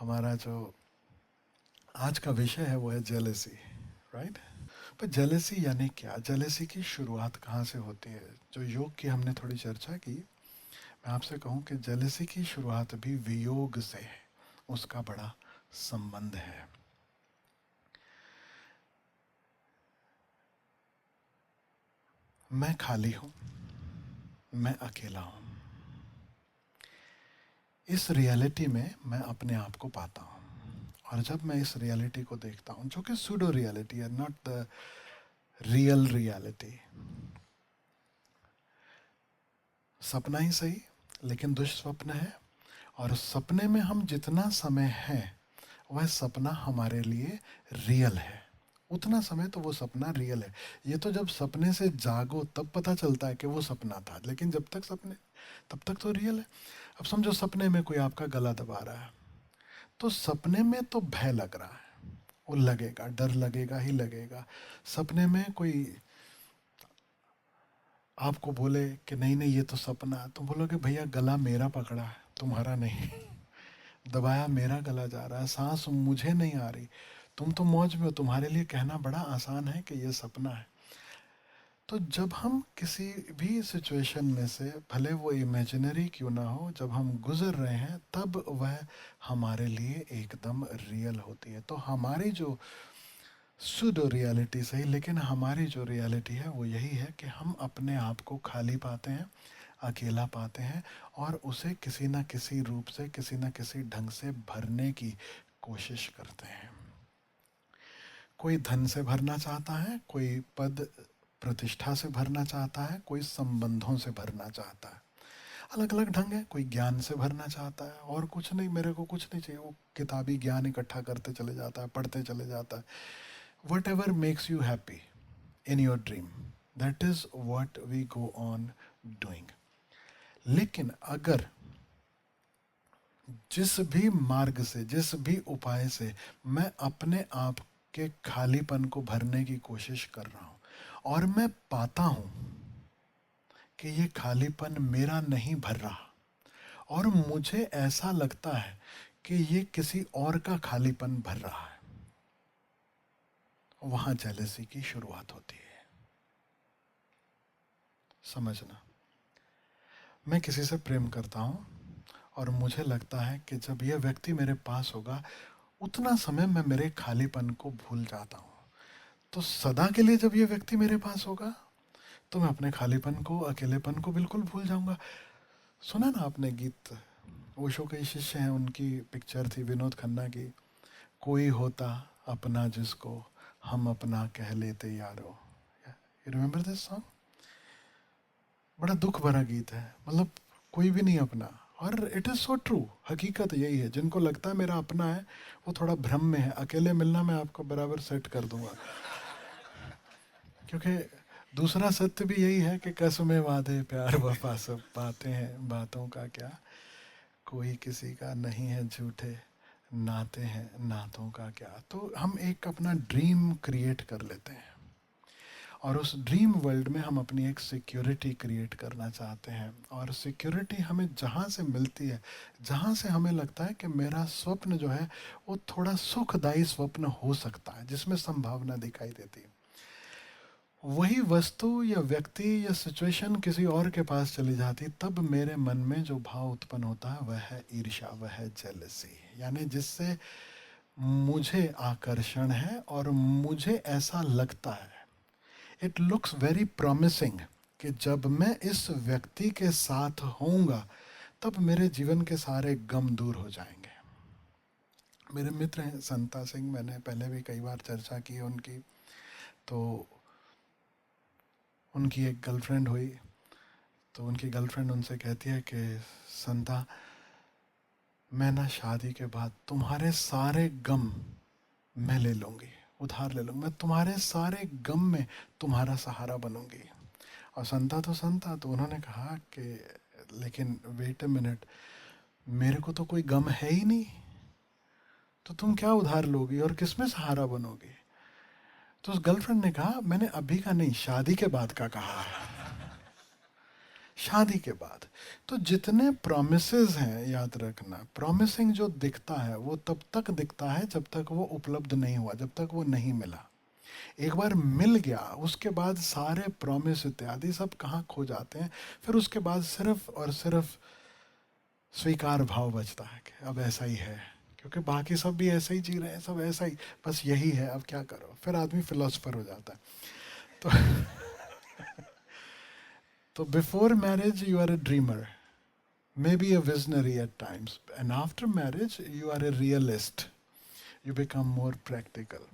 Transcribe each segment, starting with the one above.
हमारा जो आज का विषय है वो है जेलेसी, राइट। पर जेलेसी यानी क्या, जेलेसी की शुरुआत कहाँ से होती है? जो योग की हमने थोड़ी चर्चा की, मैं आपसे कहूँ कि जेलेसी की शुरुआत भी वियोग से है, उसका बड़ा संबंध है। मैं खाली हूँ, मैं अकेला हूँ, इस रियलिटी में मैं अपने आप को पाता हूँ। और जब मैं इस रियलिटी को देखता हूँ, जो कि सूडो रियलिटी है, नॉट द रियल रियलिटी, सपना ही सही लेकिन दुष्स्वप्न है। और सपने में हम जितना समय है वह सपना हमारे लिए रियल है, उतना समय तो वो सपना रियल है। ये तो जब सपने से जागो तब पता चलता है कि वो सपना था, लेकिन जब तक सपने तब तक तो रियल है। अब समझो सपने में कोई आपका गला दबा रहा है, तो सपने में तो भय लग रहा है, वो लगेगा, डर लगेगा ही लगेगा। सपने में कोई आपको बोले कि नहीं नहीं ये तो सपना है, तो बोलोगे भैया गला मेरा पकड़ा है, तुम्हारा नहीं। दबाया मेरा गला जा रहा है, सांस मुझे नहीं आ रही, तुम तो मौज में हो, तुम्हारे लिए कहना बड़ा आसान है कि ये सपना है। तो जब हम किसी भी सिचुएशन में से, भले वो इमेजिनरी क्यों ना हो, जब हम गुजर रहे हैं तब वह हमारे लिए एकदम रियल होती है। तो हमारी जो सुडो रियलिटी सही, लेकिन हमारी जो रियलिटी है वो यही है कि हम अपने आप को खाली पाते हैं, अकेला पाते हैं, और उसे किसी ना किसी रूप से, किसी ना किसी ढंग से भरने की कोशिश करते हैं। कोई धन से भरना चाहता है, कोई पद प्रतिष्ठा से भरना चाहता है, कोई संबंधों से भरना चाहता है। अलग अलग ढंग है। कोई ज्ञान से भरना चाहता है, और कुछ नहीं, मेरे को कुछ नहीं चाहिए, वो किताबी ज्ञान इकट्ठा करते चले जाता है, पढ़ते चले जाता है। What ever makes you happy in your dream, that is what we go on doing. लेकिन अगर जिस भी मार्ग से, जिस भी उपाय से मैं अपने आप के खालीपन को भरने की कोशिश कर रहा हूं, और मैं पाता हूं कि ये खालीपन मेरा नहीं भर रहा, और मुझे ऐसा लगता है कि ये किसी और का खालीपन भर रहा है, वहां जेलेसी की शुरुआत होती है। समझना, मैं किसी से प्रेम करता हूँ, और मुझे लगता है कि जब यह व्यक्ति मेरे पास होगा उतना समय मैं मेरे खालीपन को भूल जाता हूँ। तो सदा के लिए जब यह व्यक्ति मेरे पास होगा तो मैं अपने खालीपन को, अकेलेपन को बिल्कुल भूल जाऊंगा। सुना ना आपने गीत, ओशो के शिष्य हैं, उनकी पिक्चर थी विनोद खन्ना की, कोई होता अपना जिसको हम अपना कह लेते यारो। You remember this song? बड़ा दुख भरा गीत है, मतलब कोई भी नहीं अपना। और इट इज़ सो ट्रू, हकीकत यही है। जिनको लगता है मेरा अपना है वो थोड़ा भ्रम में है। अकेले मिलना मैं आपको बराबर सेट कर दूंगा, क्योंकि दूसरा सत्य भी यही है कि कसमें वादे प्यार वफा सब बातें हैं, बातों का क्या, कोई किसी का नहीं है, झूठे नाते हैं, नातों का क्या। तो हम एक अपना ड्रीम क्रिएट कर लेते हैं, और उस ड्रीम वर्ल्ड में हम अपनी एक सिक्योरिटी क्रिएट करना चाहते हैं। और सिक्योरिटी हमें जहाँ से मिलती है, जहाँ से हमें लगता है कि मेरा स्वप्न जो है वो थोड़ा सुखदायी स्वप्न हो सकता है, जिसमें संभावना दिखाई देती है, वही वस्तु या व्यक्ति या सिचुएशन किसी और के पास चली जाती, तब मेरे मन में जो भाव उत्पन्न होता है वह है ईर्ष्या, वह है जेलसी। यानी जिससे मुझे आकर्षण है, और मुझे ऐसा लगता है, इट लुक्स वेरी प्रॉमिसिंग, कि जब मैं इस व्यक्ति के साथ होऊंगा तब मेरे जीवन के सारे गम दूर हो जाएंगे। मेरे मित्र हैं संता सिंह, मैंने पहले भी कई बार चर्चा की है उनकी। तो उनकी एक गर्लफ्रेंड हुई, तो उनकी गर्लफ्रेंड उनसे कहती है कि संता, मैं ना शादी के बाद तुम्हारे सारे गम मैं ले लूँगी, उधार ले लूँगी, मैं तुम्हारे सारे गम में तुम्हारा सहारा बनूंगी। और संता तो संता, तो उन्होंने कहा कि लेकिन वेट अ मिनट, मेरे को तो कोई गम है ही नहीं, तो तुम क्या उधार लोगी और किसमें सहारा बनोगी? तो उस गर्लफ्रेंड ने कहा, मैंने अभी का नहीं, शादी के बाद का कहा है। शादी के बाद। तो जितने प्रॉमिसेस हैं, याद रखना, प्रॉमिसिंग जो दिखता है वो तब तक दिखता है जब तक वो उपलब्ध नहीं हुआ, जब तक वो नहीं मिला। एक बार मिल गया उसके बाद सारे प्रॉमिस इत्यादि सब कहाँ खो जाते हैं। फिर उसके बाद सिर्फ और सिर्फ स्वीकार भाव बचता है कि अब ऐसा ही है, क्योंकि बाकी सब भी ऐसा ही जी रहे हैं, सब ऐसा ही, बस यही है, अब क्या करो। फिर आदमी फिलोसफर हो जाता है। तो तो before marriage you are a dreamer, maybe a visionary at times, and after marriage you are a realist, you become more practical.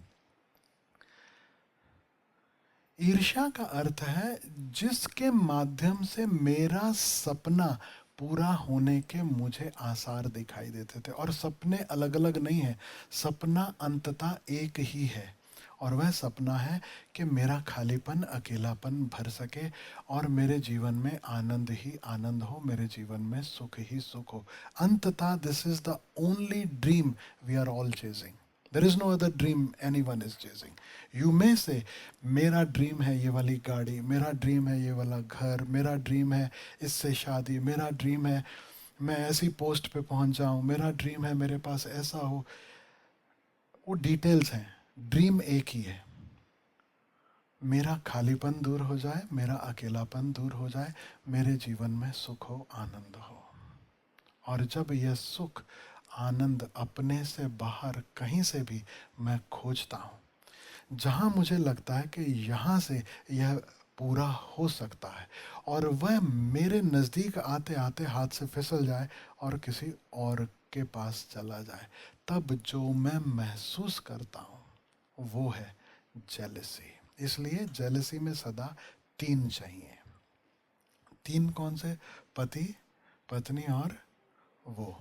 ईर्ष्या का अर्थ है जिसके माध्यम से मेरा सपना पूरा होने के मुझे आसार दिखाई देते थे। और सपने अलग अलग नहीं है, सपना अंततः एक ही है, और वह सपना है कि मेरा खालीपन, अकेलापन भर सके और मेरे जीवन में आनंद ही आनंद हो, मेरे जीवन में सुख ही सुख हो। अंततः this is the only dream we are all chasing. There is no other dream any one is chasing. You may say मेरा ड्रीम है ये वाली गाड़ी, मेरा ड्रीम है ये वाला घर, मेरा ड्रीम है इससे शादी, मेरा ड्रीम है मैं ऐसी पोस्ट पे पहुंच जाऊं, मेरा ड्रीम है मेरे पास ऐसा हो। वो डिटेल्स हैं, ड्रीम एक ही है। मेरा खालीपन दूर हो जाए, मेरा अकेलापन दूर हो जाए, मेरे जीवन में सुख हो, आनंद हो। और जब यह सुख आनंद अपने से बाहर कहीं से भी मैं खोजता हूँ, जहाँ मुझे लगता है कि यहाँ से यह पूरा हो सकता है, और वह मेरे नज़दीक आते आते हाथ से फिसल जाए और किसी और के पास चला जाए, तब जो मैं महसूस करता हूँ वो है जेलसी। इसलिए जेलसी में सदा तीन चाहिए। तीन कौन से? पति, पत्नी और वो,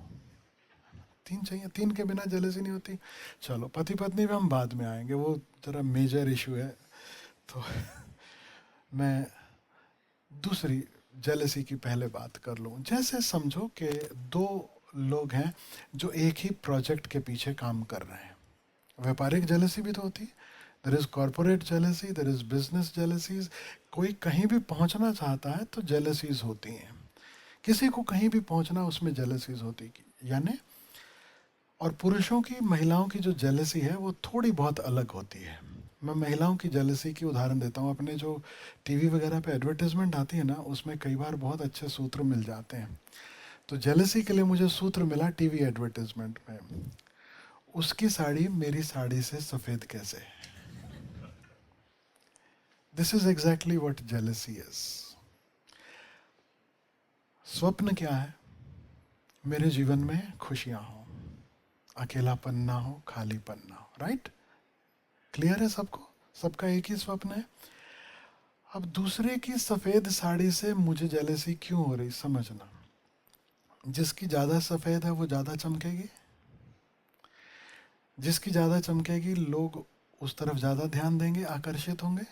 तीन चाहिए। तीन के बिना जेलसी नहीं होती। चलो पति पत्नी पे हम बाद में आएंगे, वो जरा मेजर इशू है। तो मैं दूसरी जेलसी की पहले बात कर लूँ। जैसे समझो कि दो लोग हैं जो एक ही प्रोजेक्ट के पीछे काम कर रहे हैं। व्यापारिक जेलसी भी तो होती है, there is corporate jealousy, there is business jealousies. कोई कहीं भी पहुंचना चाहता है तो जेलसीज होती हैं, किसी को कहीं भी पहुंचना उसमें जेलसीज होती, यानी। और पुरुषों की महिलाओं की जो जेलसी है वो थोड़ी बहुत अलग होती है। मैं महिलाओं की जेलसी की उदाहरण देता हूँ। अपने जो टीवी वगैरह पे एडवर्टाइजमेंट आती है ना, उसमें कई बार बहुत अच्छे सूत्र मिल जाते हैं। तो जेलसी के लिए मुझे सूत्र मिला टीवी एडवर्टाइजमेंट में, उसकी साड़ी मेरी साड़ी से सफ़ेद कैसे। This is exactly what jealousy is. स्वप्न क्या है? मेरे जीवन में खुशियां हो, अकेलापन ना हो, खालीपन ना हो। राइट? क्लियर है सबको? सबका एक ही स्वप्न है। अब दूसरे की सफ़ेद साड़ी से मुझे जेलसी क्यों हो रही, समझना। जिसकी ज़्यादा सफ़ेद है वो ज़्यादा चमकेगी, जिसकी ज़्यादा चमकेगी लोग उस तरफ ज़्यादा ध्यान देंगे, आकर्षित होंगे।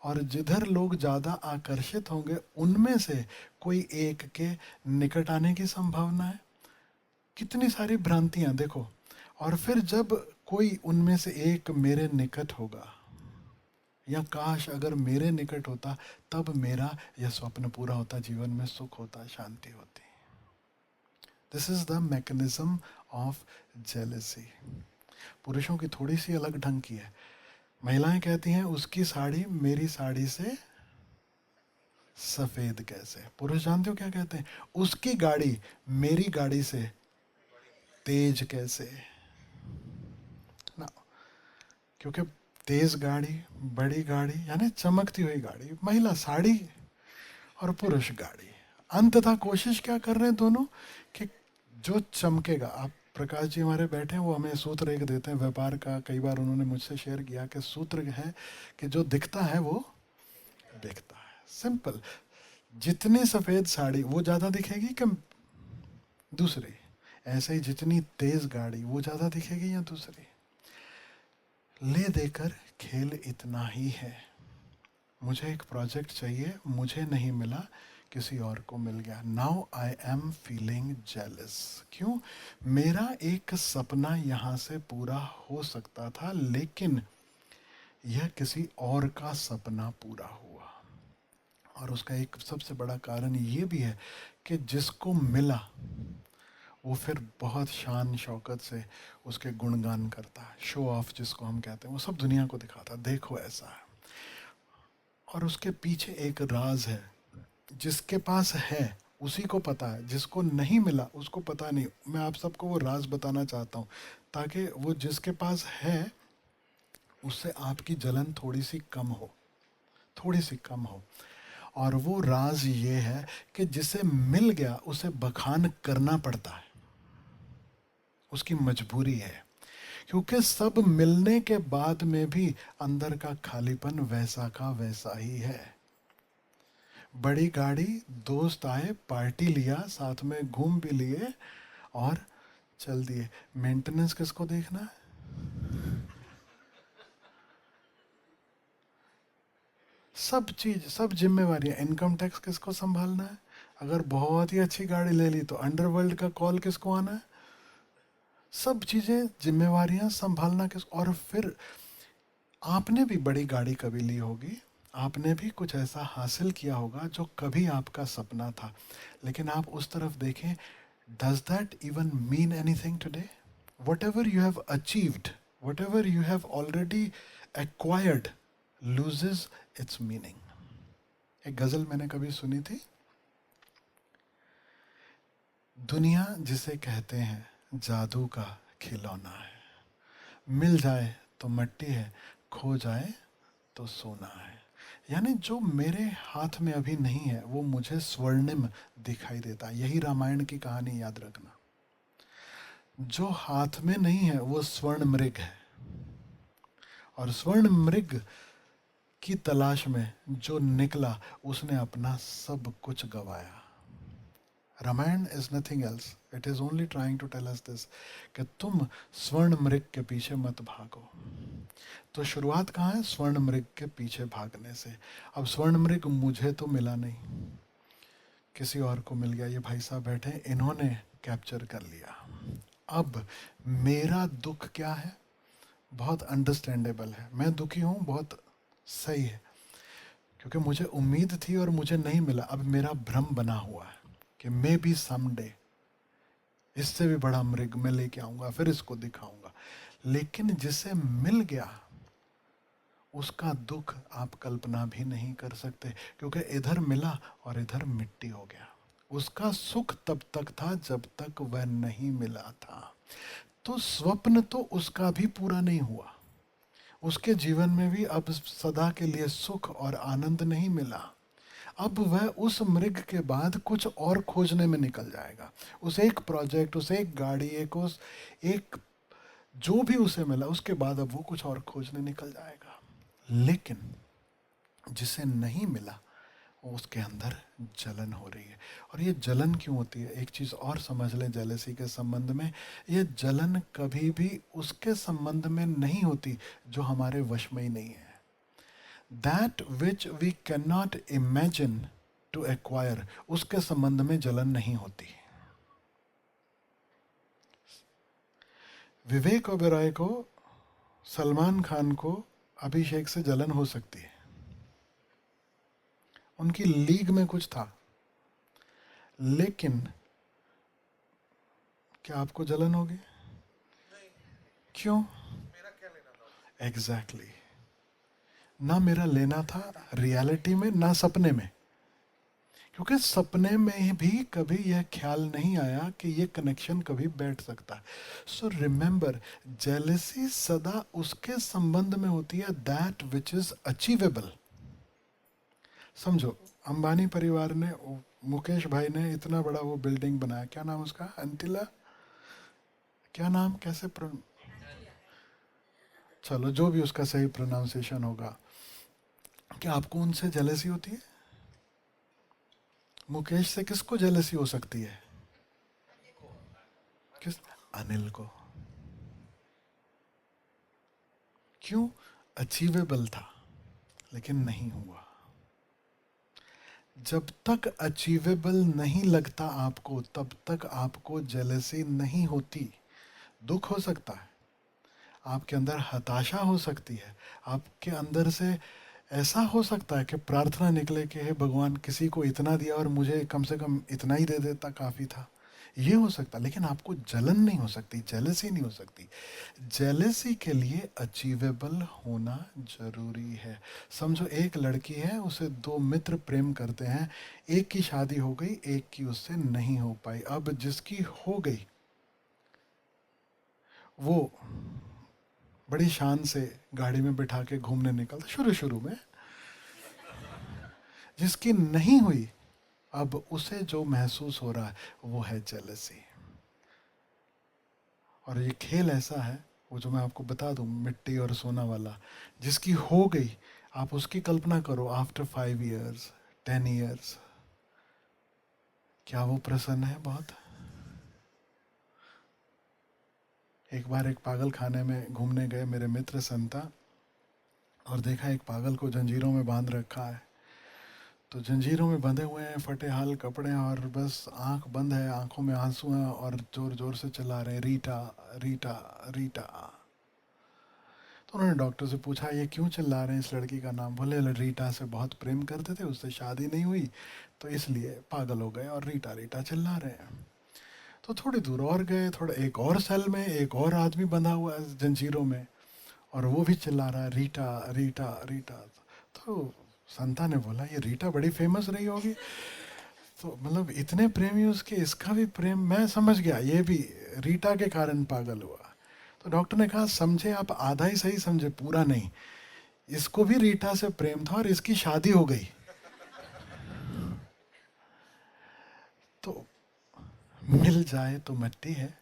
और जिधर लोग ज़्यादा आकर्षित होंगे उनमें से कोई एक के निकट आने की संभावना है। कितनी सारी भ्रांतियां देखो। और फिर जब कोई उनमें से एक मेरे निकट होगा, या काश अगर मेरे निकट होता, तब मेरा यह स्वप्न पूरा होता, जीवन में सुख होता, शांति होती। This is the mechanism of jealousy. पुरुषों की थोड़ी सी अलग ढंग की है। महिलाएं कहती हैं उसकी साड़ी मेरी साड़ी से सफेद कैसे। पुरुष जानते हो क्या कहते हैं? उसकी गाड़ी मेरी गाड़ी से तेज कैसे ना। क्योंकि तेज गाड़ी, बड़ी गाड़ी, यानी चमकती हुई गाड़ी, महिला साड़ी और पुरुष गाड़ी। अंततः कोशिश क्या कर रहे हैं दोनों? कि जो चमकेगा। आप प्रकाश जी हमारे बैठे हैं, वो हमें सूत्र एक देते हैं व्यापार का। कई बार उन्होंने मुझसे शेयर किया कि सूत्र है कि जो दिखता है वो बिकता है। सिंपल। जितनी सफ़ेद साड़ी वो ज़्यादा दिखेगी कि दूसरी? ऐसे ही जितनी तेज गाड़ी वो ज़्यादा दिखेगी या दूसरी? ले देकर खेल इतना ही है। मुझे एक प्रोजेक्ट चाहिए, मुझे नहीं मिला, किसी और को मिल गया। Now I am feeling jealous. क्यों? मेरा एक सपना यहाँ से पूरा हो सकता था, लेकिन यह किसी और का सपना पूरा हुआ। और उसका एक सबसे बड़ा कारण ये भी है कि जिसको मिला वो फिर बहुत शान शौकत से उसके गुणगान करता है, शो ऑफ जिसको हम कहते हैं, वो सब दुनिया को दिखाता है, देखो ऐसा है। और उसके पीछे एक राज है, जिसके पास है उसी को पता है, जिसको नहीं मिला उसको पता नहीं। मैं आप सबको वो राज बताना चाहता हूँ, ताकि वो जिसके पास है उससे आपकी जलन थोड़ी सी कम हो, थोड़ी सी कम हो। और वो राज ये है कि जिसे मिल गया उसे बखान करना पड़ता है, उसकी मजबूरी है, क्योंकि सब मिलने के बाद में भी अंदर का खालीपन वैसा का वैसा ही है। बड़ी गाड़ी, दोस्त आए, पार्टी लिया, साथ में घूम भी लिए और चल दिए। मेंटेनेंस किसको देखना है? सब चीज, सब जिम्मेवारियां, इनकम टैक्स किसको संभालना है? अगर बहुत ही अच्छी गाड़ी ले ली तो अंडरवर्ल्ड का कॉल किसको आना है? सब चीजें, जिम्मेवारियां संभालना किस। और फिर आपने भी बड़ी गाड़ी कभी ली होगी, आपने भी कुछ ऐसा हासिल किया होगा जो कभी आपका सपना था, लेकिन आप उस तरफ देखें, does that even mean anything today? Whatever you have achieved, whatever you have already acquired loses its meaning. एक गजल मैंने कभी सुनी थी, दुनिया जिसे कहते हैं जादू का खिलौना है, मिल जाए तो मट्टी है, खो जाए तो सोना है। यानी जो मेरे हाथ में अभी नहीं है वो मुझे स्वर्णिम दिखाई देता है। यही रामायण की कहानी याद रखना, जो हाथ में नहीं है वो स्वर्ण मृग है, और स्वर्ण मृग की तलाश में जो निकला उसने अपना सब कुछ गवाया। Ramayana is nothing else, it is only trying to tell us this, कि तुम स्वर्ण मृग के पीछे मत भागो। तो शुरुआत कहाँ है? स्वर्ण मृग के पीछे भागने से। अब स्वर्ण मृग मुझे तो मिला नहीं, किसी और को मिल गया, ये भाई साहब बैठे, इन्होंने कैप्चर कर लिया। अब मेरा दुख क्या है? बहुत अंडरस्टैंडेबल है, मैं दुखी हूँ, बहुत सही है, क्योंकि मुझे उम्मीद थी और मुझे नहीं मिला। अब मेरा भ्रम बना हुआ है कि मे बी समडे इससे भी बड़ा मृग मैं लेके आऊंगा, फिर इसको दिखाऊंगा। लेकिन जिसे मिल गया उसका दुख आप कल्पना भी नहीं कर सकते, क्योंकि इधर मिला और इधर मिट्टी हो गया। उसका सुख तब तक था जब तक वह नहीं मिला था। तो स्वप्न तो उसका भी पूरा नहीं हुआ, उसके जीवन में भी अब सदा के लिए सुख और आनंद नहीं मिला। अब वह उस मृग के बाद कुछ और खोजने में निकल जाएगा, उस एक प्रोजेक्ट, उस एक गाड़ी, एक जो भी उसे मिला, उसके बाद अब वो कुछ और खोजने निकल जाएगा। लेकिन जिसे नहीं मिला उसके अंदर जलन हो रही है। और ये जलन क्यों होती है? एक चीज़ और समझ लें जेलसी के संबंध में, ये जलन कभी भी उसके संबंध में नहीं होती जो हमारे वश में ही नहीं है। That which we can not imagine to acquire, उसके संबंध में जलन नहीं होती। विवेक ओबेरॉय को, सलमान खान को अभिषेक से जलन हो सकती है, उनकी लीग में कुछ था, लेकिन क्या आपको जलन होगी? क्यों? Exactly exactly. ना मेरा लेना था रियलिटी में, ना सपने में, क्योंकि सपने में भी कभी यह ख्याल नहीं आया कि यह कनेक्शन कभी बैठ सकता है। सो रिमेंबर, जेलसी सदा उसके संबंध में होती है दैट विच इज अचीवेबल। समझो, अंबानी परिवार ने, मुकेश भाई ने इतना बड़ा वो बिल्डिंग बनाया, क्या नाम उसका, अंतिला, क्या नाम, कैसे चलो जो भी उसका सही प्रोनाउंसिएशन होगा, क्या आपको उनसे जेलसी होती है? मुकेश से किसको जेलसी हो सकती है? किस? अनिल को। क्यों? अचीवेबल था लेकिन नहीं हुआ। जब तक अचीवेबल नहीं लगता आपको, तब तक आपको जेलसी नहीं होती। दुख हो सकता है, आपके अंदर हताशा हो सकती है, आपके अंदर से ऐसा हो सकता है कि प्रार्थना निकले कि हे भगवान, किसी को इतना दिया और मुझे कम से कम इतना ही दे देता काफ़ी था। ये हो सकता, लेकिन आपको जलन नहीं हो सकती, जेलसी नहीं हो सकती। जेलसी के लिए अचीवेबल होना जरूरी है। समझो एक लड़की है, उसे दो मित्र प्रेम करते हैं, एक की शादी हो गई, एक की उससे नहीं हो पाई। अब जिसकी हो गई वो बड़ी शान से गाड़ी में बिठा के घूमने निकलता शुरू शुरू में। जिसकी नहीं हुई, अब उसे जो महसूस हो रहा है वो है जेलसी। और ये खेल ऐसा है, वो जो मैं आपको बता दूं, मिट्टी और सोना वाला, जिसकी हो गई, आप उसकी कल्पना करो आफ्टर 5 years, 10 years, क्या वो प्रसन्न है बहुत। एक बार एक पागल खाने में घूमने गए मेरे मित्र संता, और देखा एक पागल को जंजीरों में बांध रखा है। तो जंजीरों में बंधे हुए हैं, फटे हाल कपड़े हैं, और बस आंख बंद है, आंखों में आंसू हैं, और जोर जोर से चिल्ला रहे हैं, रीटा, रीटा, रीटा। तो उन्होंने डॉक्टर से पूछा, ये क्यों चिल्ला रहे हैं इस लड़की का नाम? बोले रीटा से बहुत प्रेम करते थे, उससे शादी नहीं हुई तो इसलिए पागल हो गए और रीटा रीटा चिल्ला रहे हैं। तो थोड़ी दूर और गए, थोड़ा एक और सेल में एक और आदमी बंधा हुआ है जंजीरों में, और वो भी चिल्ला रहा है, रीटा, रीटा, रीटा। तो संता ने बोला, ये रीटा बड़ी फेमस रही होगी, तो मतलब इतने प्रेमी उसके, इसका भी प्रेम। मैं समझ गया ये भी रीटा के कारण पागल हुआ। तो डॉक्टर ने कहा, समझे आप आधा ही सही समझे, पूरा नहीं। इसको भी रीटा से प्रेम था और इसकी शादी हो गई। तो मिल जाए तो मिट्टी है,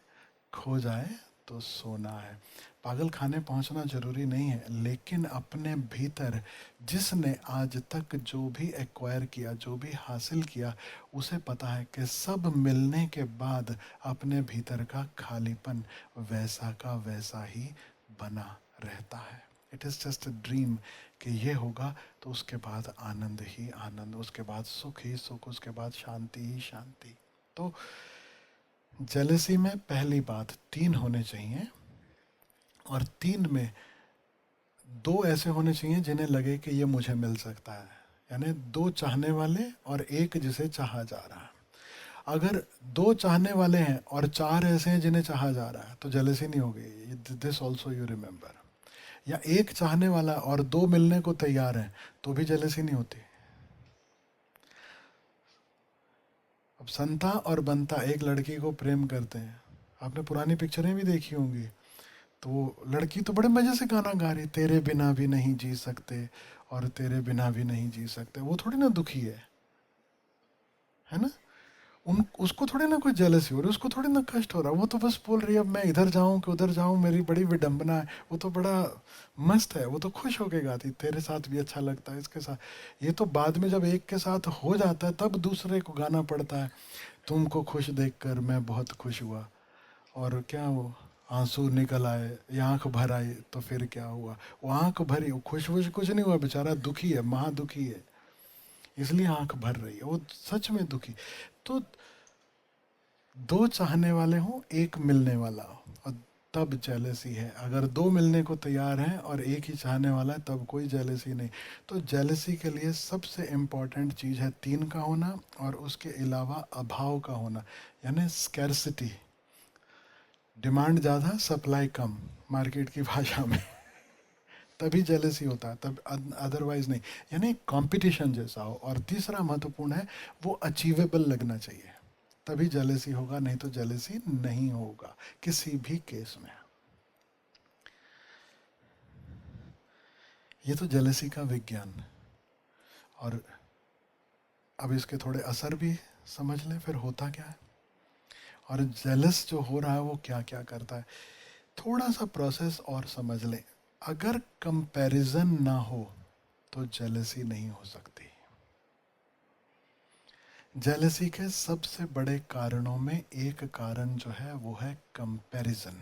खो जाए तो सोना है। पागल खाने पहुंचना जरूरी नहीं है, लेकिन अपने भीतर जिसने आज तक जो भी एक्वायर किया, जो भी हासिल किया, उसे पता है कि सब मिलने के बाद अपने भीतर का खालीपन वैसा का वैसा ही बना रहता है। It is just a dream कि ये होगा तो उसके बाद आनंद ही आनंद, उसके बाद सुख ही सुख, उसके बाद शांति ही शांति। तो जेलसी में पहली बात, 3 होने चाहिए, और 3 में 2 ऐसे होने चाहिए जिन्हें लगे कि ये मुझे मिल सकता है, यानी 2 चाहने वाले और एक जिसे चाहा जा रहा है। अगर 2 चाहने वाले हैं और 4 ऐसे हैं जिन्हें चाहा जा रहा है तो जेलसी नहीं होगी, दिस ऑल्सो यू रिमेंबर। या एक चाहने वाला और 2 मिलने को तैयार हैं तो भी जेलसी नहीं होती। अब संता और बंता एक लड़की को प्रेम करते हैं, आपने पुरानी पिक्चरें भी देखी होंगी। तो वो लड़की तो बड़े मजे से गाना गा रही, तेरे बिना भी नहीं जी सकते और तेरे बिना भी नहीं जी सकते, वो थोड़ी ना दुखी है ना। उन उसको थोड़ी ना कोई जेलसी हो रही, उसको थोड़ी ना कष्ट हो रहा, वो तो बस बोल रही है अब मैं इधर जाऊं कि उधर जाऊं, मेरी बड़ी विडंबना है। वो तो बड़ा मस्त है, वो तो खुश होके गाती, तेरे साथ भी अच्छा लगता है, इसके साथ। ये तो बाद में जब एक के साथ हो जाता है तब दूसरे को गाना पड़ता है, तुमको खुश देखकर मैं बहुत खुश हुआ, और क्या वो आंसू निकल आए या आंख भर आई तो फिर क्या हुआ। वो आंख भरी, वो खुश वुश कुछ नहीं हुआ, बेचारा दुखी है, महा दुखी है, इसलिए आंख भर रही है, वो सच में दुखी। तो 2 चाहने वाले हों, एक मिलने वाला हो, और तब जेलसी है। अगर 2 मिलने को तैयार हैं और एक ही चाहने वाला है, तब कोई जेलसी नहीं। तो जेलसी के लिए सबसे इम्पॉर्टेंट चीज़ है 3 का होना, और उसके अलावा अभाव का होना, यानी स्कैरसिटी। डिमांड ज़्यादा, सप्लाई कम, मार्केट की भाषा में। तभी जेलसी होता है, तब अदरवाइज नहीं। यानी कंपटीशन जैसा हो। और तीसरा महत्वपूर्ण है, वो अचीवेबल लगना चाहिए, तभी जेलसी होगा, नहीं तो जेलसी नहीं होगा किसी भी केस में। ये तो जेलसी का विज्ञान। और अब इसके थोड़े असर भी समझ लें, फिर होता क्या है, और जेलस जो हो रहा है वो क्या क्या करता है। थोड़ा सा प्रोसेस और समझ लें। अगर कंपैरिजन ना हो तो जेलसी नहीं हो सकती। जेलसी के सबसे बड़े कारणों में एक कारण जो है वो है कंपैरिजन।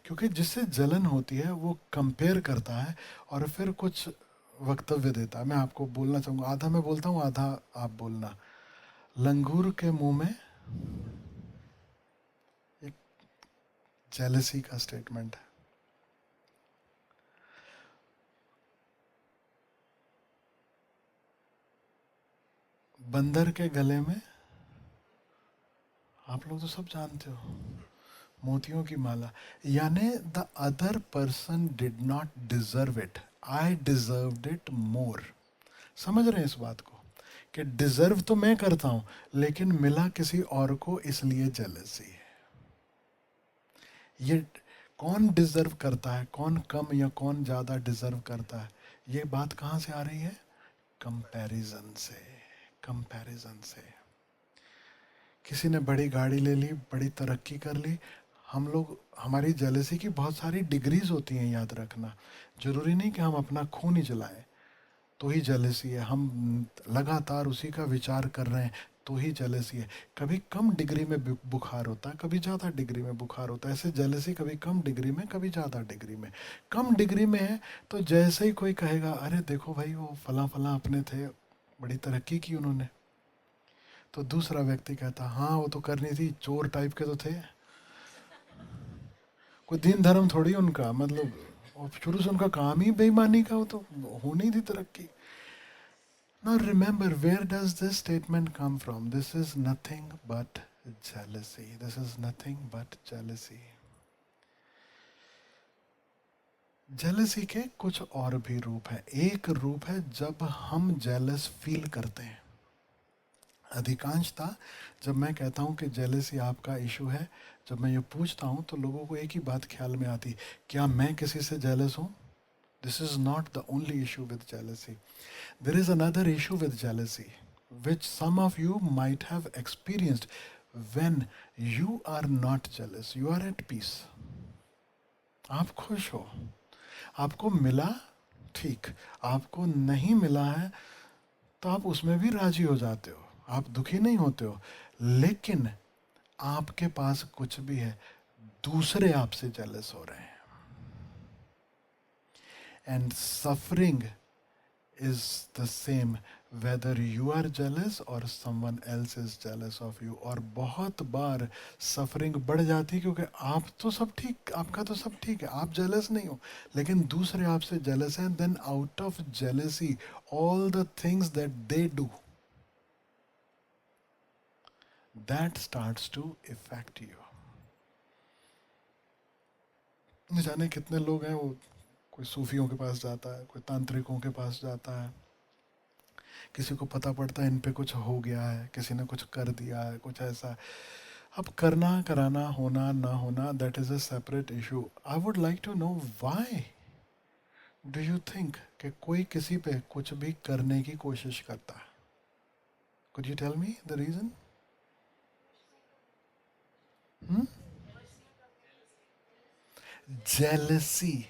क्योंकि जिससे जलन होती है वो कंपेयर करता है और फिर कुछ वक्तव्य देता है। मैं आपको बोलना चाहूँगा, आधा मैं बोलता हूँ आधा आप बोलना। लंगूर के मुंह में, एक जेलसी का स्टेटमेंट है। बंदर के गले में, आप लोग तो सब जानते हो, मोतियों की माला। यानी the other person did not deserve it, I deserved it more. समझ रहे हैं इस बात को, कि डिजर्व तो मैं करता हूं, लेकिन मिला किसी और को, इसलिए जेलसी है। ये कौन डिजर्व करता है, कौन कम या कौन ज्यादा डिजर्व करता है, ये बात कहां से आ रही है? कंपैरिजन से। कंपैरिजन से। किसी ने बड़ी गाड़ी ले ली, बड़ी तरक्की कर ली, हम लोग, हमारी जेलसी की बहुत सारी डिग्रीज होती हैं, याद रखना। जरूरी नहीं कि हम अपना खून ही जलाएं तो ही जेलसी है, हम लगातार उसी का विचार कर रहे हैं तो ही जेलसी है। कभी कम डिग्री में बुखार होता है, कभी ज़्यादा डिग्री में बुखार होता है। ऐसे जेलसी कभी कम डिग्री में, कभी ज़्यादा डिग्री में। कम डिग्री में है तो जैसे ही कोई कहेगा, अरे देखो भाई वो फला फला अपने थे, बड़ी तरक्की की उन्होंने, तो दूसरा व्यक्ति कहता, हाँ वो तो करनी थी, चोर टाइप के तो थे, कोई दीन धर्म थोड़ी उनका, मतलब और शुरू से उनका काम ही बेईमानी का, वो तो हो नहीं थी तरक्की। Now remember, where does this statement come from? This is nothing but jealousy. This is nothing but jealousy. Jealousy के कुछ और भी रूप है। एक रूप है जब हम जेलस फील करते हैं। अधिकांशतः जब मैं कहता हूं कि जेलसी आपका इशू है, जब मैं ये पूछता हूं तो लोगों को एक ही बात ख्याल में आती, क्या मैं किसी से जेलस हूं? This is not the only issue with jealousy. There is another issue with jealousy, which some of you might have experienced when you are not jealous. You are at peace. आप खुश हो, आपको मिला ठीक, आपको नहीं मिला है तो आप उसमें भी राजी हो जाते हो, आप दुखी नहीं होते हो। लेकिन आपके पास कुछ भी है, दूसरे आपसे जेलस हो रहे हैं। And suffering is the same whether you are jealous or someone else is jealous of you। और बहुत बार सफरिंग बढ़ जाती है क्योंकि आप तो सब ठीक, आपका तो सब ठीक है, आप जेलस नहीं हो, लेकिन दूसरे आपसे जेलस हैं। Then out of jealousy all the things that they do, that starts to affect you। न जाने कितने लोग हैं, वो कोई सूफियों के पास जाता है, कोई तांत्रिकों के पास जाता है, किसी को पता पड़ता है इन पे कुछ हो गया है, किसी ने कुछ कर दिया है, कुछ ऐसा। अब करना कराना, होना ना होना, that is a separate issue. I would like to know why do you think कि कोई किसी पे कुछ भी करने की कोशिश करता है? Could you tell me the reason? Jealousy.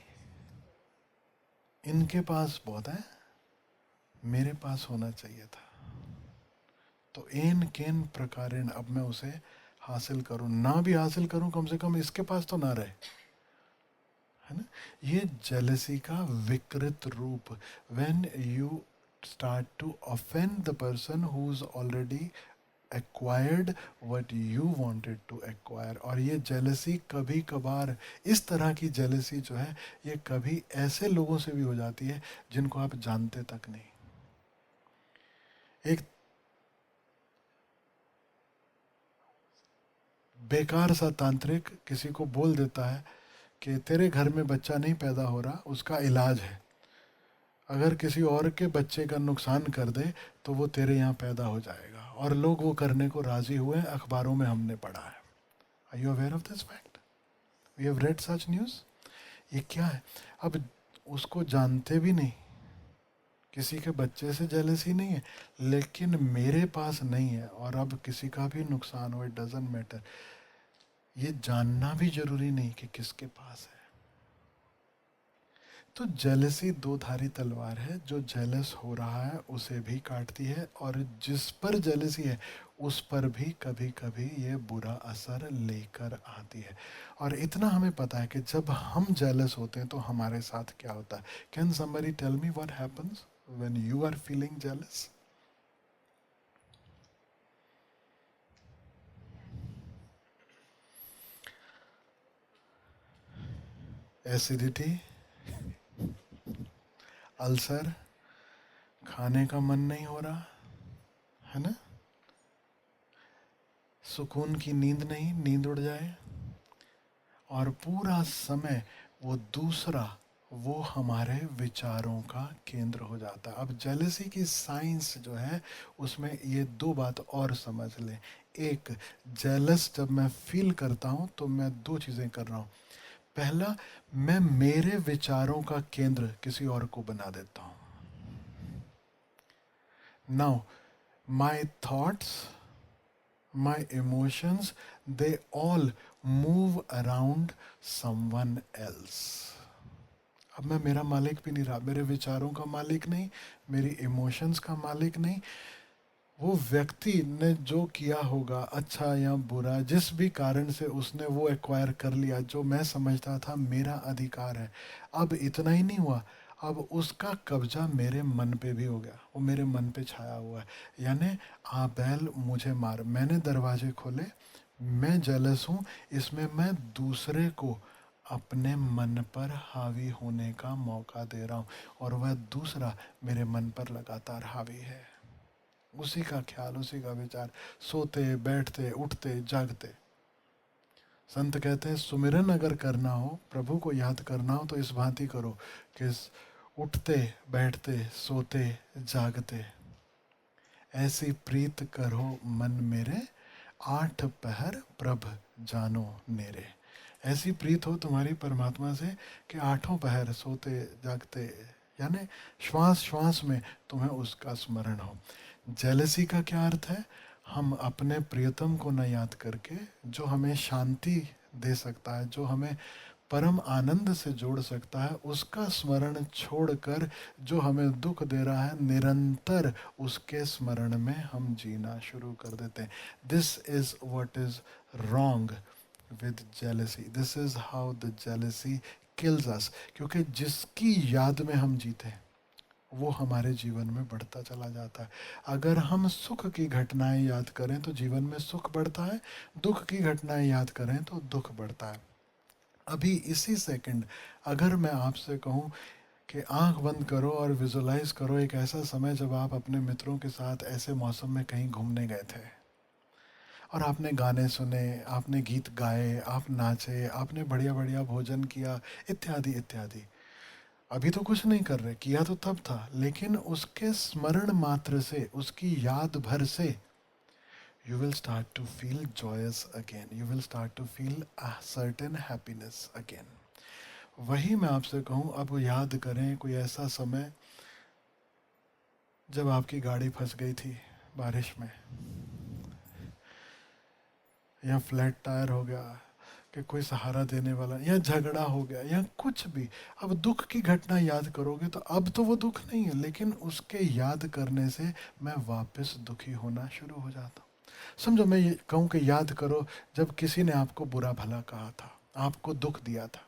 इनके पास बहुत है, मेरे पास होना चाहिए था, तो एन केन प्रकारेण अब मैं उसे हासिल करूं, ना भी हासिल करूं कम से कम इसके पास तो ना रहे, है ना? ये जेलसी का विकृत रूप। When you start to offend the person who is already acquired what you wanted to acquire. और ये जेलसी कभी कभार, इस तरह की जेलसी जो है, ये कभी ऐसे लोगों से भी हो जाती है जिनको आप जानते तक नहीं। एक बेकार सा तांत्रिक किसी को बोल देता है कि तेरे घर में बच्चा नहीं पैदा हो रहा, उसका इलाज है, अगर किसी और के बच्चे का नुकसान कर दे तो वो तेरे यहाँ पैदा हो जाएगा। और लोग वो करने को राजी हुए, अखबारों में हमने पढ़ा है। Are you aware of this fact? We have read such news. ये क्या है? अब उसको जानते भी नहीं, किसी के बच्चे से जेलसी नहीं है, लेकिन मेरे पास नहीं है और अब किसी का भी नुकसान हो, इट डजंट मैटर। ये जानना भी जरूरी नहीं कि किसके पास है। तो जेलसी दो धारी तलवार है, जो जेलस हो रहा है उसे भी काटती है, और जिस पर जेलसी है उस पर भी कभी कभी ये बुरा असर लेकर आती है। और इतना हमें पता है कि जब हम जेलस होते हैं तो हमारे साथ क्या होता है। Can somebody tell me what happens when you are feeling jealous? Acidity, ulcer, खाने का मन नहीं हो रहा, है ना? सुकून की नींद नहीं, नींद उड़ जाए और पूरा समय वो दूसरा, वो हमारे विचारों का केंद्र हो जाता है। अब जेलसी की साइंस जो है उसमें ये दो बात और समझ लें। एक, जेलस जब मैं फील करता हूं तो मैं दो चीजें कर रहा हूं। पहला, मैं मेरे विचारों का केंद्र किसी और को बना देता हूं। Now my thoughts, my emotions, they all move around someone else. अब मैं मेरा मालिक भी नहीं रहा, मेरे विचारों का मालिक नहीं, मेरी इमोशंस का मालिक नहीं। वो व्यक्ति ने जो किया होगा, अच्छा या बुरा, जिस भी कारण से उसने वो एक्वायर कर लिया जो मैं समझता था मेरा अधिकार है, अब इतना ही नहीं हुआ, अब उसका कब्जा मेरे मन पे भी हो गया, वो मेरे मन पे छाया हुआ है। यानी आबेल मुझे मार, मैंने दरवाजे खोले, मैं जेलस हूँ, इसमें मैं दूसरे को अपने मन पर हावी होने का मौका दे रहा हूँ और वह दूसरा मेरे मन पर लगातार हावी है। उसी का ख्याल, उसी का विचार, सोते बैठते उठते जागते। संत कहते हैं सुमिरन अगर करना हो, प्रभु को याद करना हो, तो इस भांति करो कि उठते बैठते सोते जागते ऐसी प्रीत करो मन मेरे, आठ पहर प्रभ जानो नेरे। ऐसी प्रीत हो तुम्हारी परमात्मा से कि आठों पहर सोते जागते, यानी श्वास श्वास में तुम्हें उसका स्मरण हो। जेलसी का क्या अर्थ है? हम अपने प्रियतम को न याद करके, जो हमें शांति दे सकता है, जो हमें परम आनंद से जोड़ सकता है, उसका स्मरण छोड़कर जो हमें दुख दे रहा है, निरंतर उसके स्मरण में हम जीना शुरू कर देते हैं। This is what is wrong with jealousy, this is how the jealousy kills us. क्योंकि जिसकी याद में हम जीते हैं वो हमारे जीवन में बढ़ता चला जाता है। अगर हम सुख की घटनाएं याद करें तो जीवन में सुख बढ़ता है, दुख की घटनाएं याद करें तो दुख बढ़ता है। अभी इसी सेकंड अगर मैं आपसे कहूं कि आंख बंद करो और विजुलाइज करो एक ऐसा समय जब आप अपने मित्रों के साथ ऐसे मौसम में कहीं घूमने गए थे और आपने गाने सुने, आपने गीत गाए, आप नाचे, आपने बढ़िया बढ़िया भोजन किया, इत्यादि इत्यादि। अभी तो कुछ नहीं कर रहे, किया तो तब था, लेकिन उसके स्मरण मात्र से, उसकी याद भर से you will start to feel joyous again. You will start to feel a certain happiness again. वही मैं आपसे कहूँ, अब याद करें कोई ऐसा समय जब आपकी गाड़ी फंस गई थी बारिश में, या फ्लैट टायर हो गया, कि कोई सहारा देने वाला, या झगड़ा हो गया, या कुछ भी। अब दुख की घटना याद करोगे तो अब तो वो दुख नहीं है, लेकिन उसके याद करने से मैं वापस दुखी होना शुरू हो जाता हूँ। समझो मैं ये कहूँ कि याद करो जब किसी ने आपको बुरा भला कहा था, आपको दुख दिया था,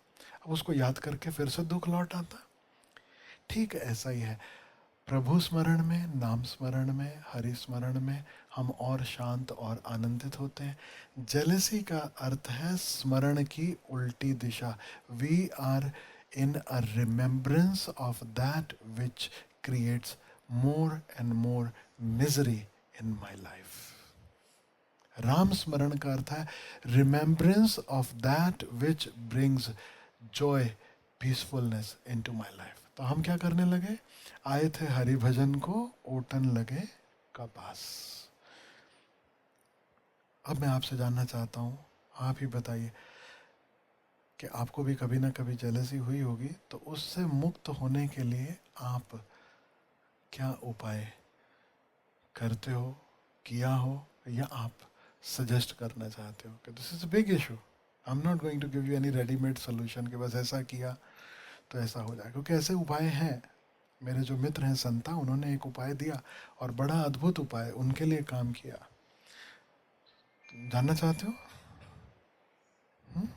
अब उसको याद करके फिर से दुख लौट आता। ठीक ऐसा ही है, प्रभु स्मरण में, नाम स्मरण में, हरि स्मरण में हम और शांत और आनंदित होते हैं। जेलसी का अर्थ है स्मरण की उल्टी दिशा। We are in a remembrance of that which creates more and more misery in my life. Ram स्मरण का अर्थ है remembrance of that which brings joy, peacefulness into my life. तो हम क्या करने लगे? आए थे हरि भजन को, ओटन लगे कपास। अब मैं आपसे जानना चाहता हूँ, आप ही बताइए कि आपको भी कभी ना कभी जेलसी हुई होगी, तो उससे मुक्त होने के लिए आप क्या उपाय करते हो, किया हो, या आप सजेस्ट करना चाहते हो कि this is a big issue, I am not going to give you any readymade solution कि बस ऐसा किया तो ऐसा हो जाए, क्योंकि ऐसे उपाय हैं। मेरे जो मित्र हैं संता, उन्होंने एक उपाय दिया और बड़ा अद्भुत उपाय उनके लिए काम किया। जानना चाहते हो? हुँ?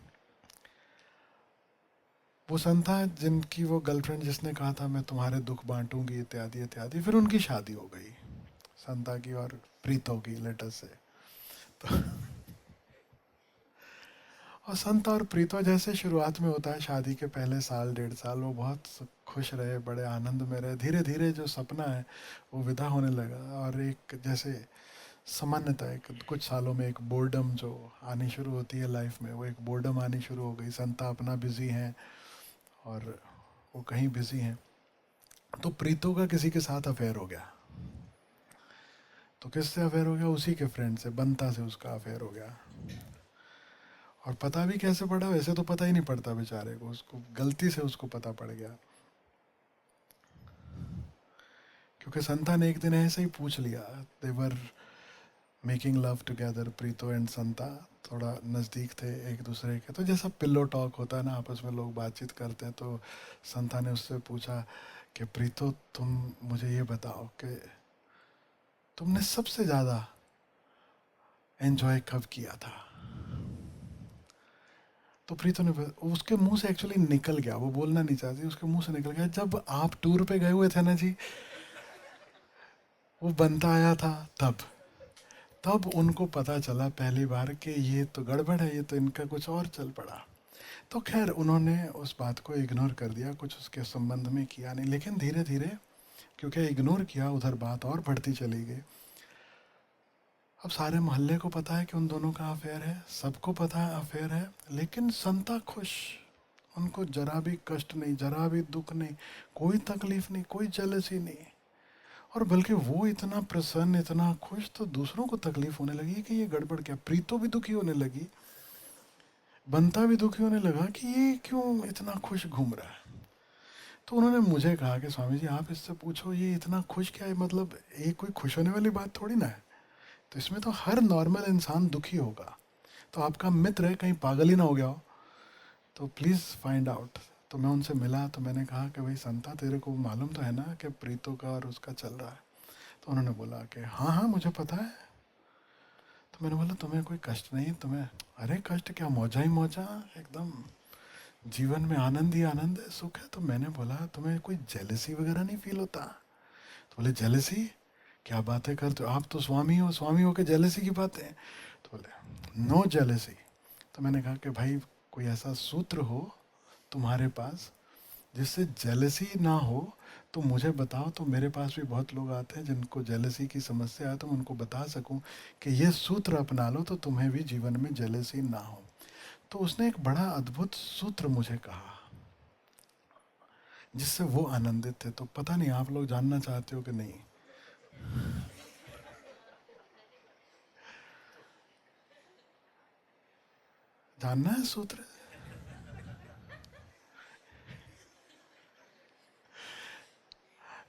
वो संता जिनकी वो गर्लफ्रेंड, जिसने कहा था मैं तुम्हारे दुख बांटूंगी, इत्यादि इत्यादि, फिर उनकी शादी हो गई संता की और प्रीतो की, लेटर से। तो और संत और प्रीतो जैसे शुरुआत में होता है शादी के पहले साल 1.5 साल, वो बहुत खुश रहे, बड़े आनंद में रहे। धीरे धीरे जो सपना है वो विदा होने लगा, और एक जैसे सामान्यतः एक कुछ सालों में एक बोर्डम जो आनी शुरू होती है लाइफ में, वो एक बोर्डम आनी शुरू हो गई। संता अपना बिजी हैं और वो कहीं बिजी हैं। तो प्रीतो का किसी के साथ अफेयर हो गया। तो किससे अफेयर हो गया? उसी के फ्रेंड से, बंता से उसका अफेयर हो गया। और पता भी कैसे पड़ा? वैसे तो पता ही नहीं पड़ता बेचारे को, उसको गलती से उसको पता पड़ गया। क्योंकि संता ने एक दिन ऐसे ही पूछ लिया, they're making love together, Preeto and Santa थोड़ा नज़दीक थे एक दूसरे के, तो जैसा पिल्लो टॉक होता है ना, आपस में लोग बातचीत करते हैं, तो संता ने उससे पूछा कि प्रीतो, तुम मुझे ये बताओ कि तुमने सबसे ज़्यादा एंजॉय कब किया था? तो प्रीतो ने उसके मुंह से एक्चुअली निकल गया, वो बोलना नहीं चाहती, उसके मुंह से निकल गया, जब आप टूर पे गए हुए थे ना जी, वो बनता आया था तब। तब उनको पता चला पहली बार कि ये तो गड़बड़ है, ये तो इनका कुछ और चल पड़ा। तो खैर उन्होंने उस बात को इग्नोर कर दिया, कुछ उसके संबंध में किया नहीं। लेकिन धीरे धीरे क्योंकि इग्नोर किया, उधर बात और बढ़ती चली गई। अब सारे मोहल्ले को पता है कि उन दोनों का अफेयर है, सबको पता है अफेयर है, लेकिन संता खुश। उनको जरा भी कष्ट नहीं, जरा भी दुख नहीं, कोई तकलीफ नहीं, कोई जेलसी नहीं। और बल्कि वो इतना प्रसन्न, इतना खुश, तो दूसरों को तकलीफ होने लगी कि ये गड़बड़ क्या। प्रीतो भी दुखी होने लगी, बंता भी दुखी होने लगा कि ये क्यों इतना खुश घूम रहा है। तो उन्होंने मुझे कहा कि स्वामी जी आप इससे पूछो, ये इतना खुश क्या है? मतलब ये कोई खुश होने वाली बात थोड़ी ना है। तो इसमें तो हर नॉर्मल इंसान दुखी होगा। तो आपका मित्र है, कहीं पागल ही ना हो गया हो, तो प्लीज़ फाइंड आउट। तो मैं उनसे मिला, तो मैंने कहा कि भाई संता, तेरे को मालूम तो है ना कि प्रीतो का और उसका चल रहा है? तो उन्होंने बोला कि हाँ हाँ मुझे पता है। तो मैंने बोला तुम्हें कोई कष्ट नहीं तुम्हें? अरे कष्ट क्या, मौजा ही मौजा, एकदम जीवन में आनंद ही आनंद है, सुख है। तो मैंने बोला तुम्हें कोई जेलसी वगैरह नहीं फील होता? तो बोले जेलसी? क्या बातें करते हो, आप तो स्वामी हो, स्वामी हो के जेलसी की बातें? तो बोले नो जेलसी। तो मैंने कहा कि भाई कोई ऐसा सूत्र हो तुम्हारे पास जिससे जेलसी ना हो तो मुझे बताओ, तो मेरे पास भी बहुत लोग आते हैं जिनको जेलसी की समस्या है, तो मैं उनको बता सकूं कि ये सूत्र अपना लो तो तुम्हें भी जीवन में जेलसी ना हो। तो उसने एक बड़ा अद्भुत सूत्र मुझे कहा जिससे वो आनंदित थे। तो पता नहीं आप लोग जानना चाहते हो कि नहीं? जानना है सूत्र?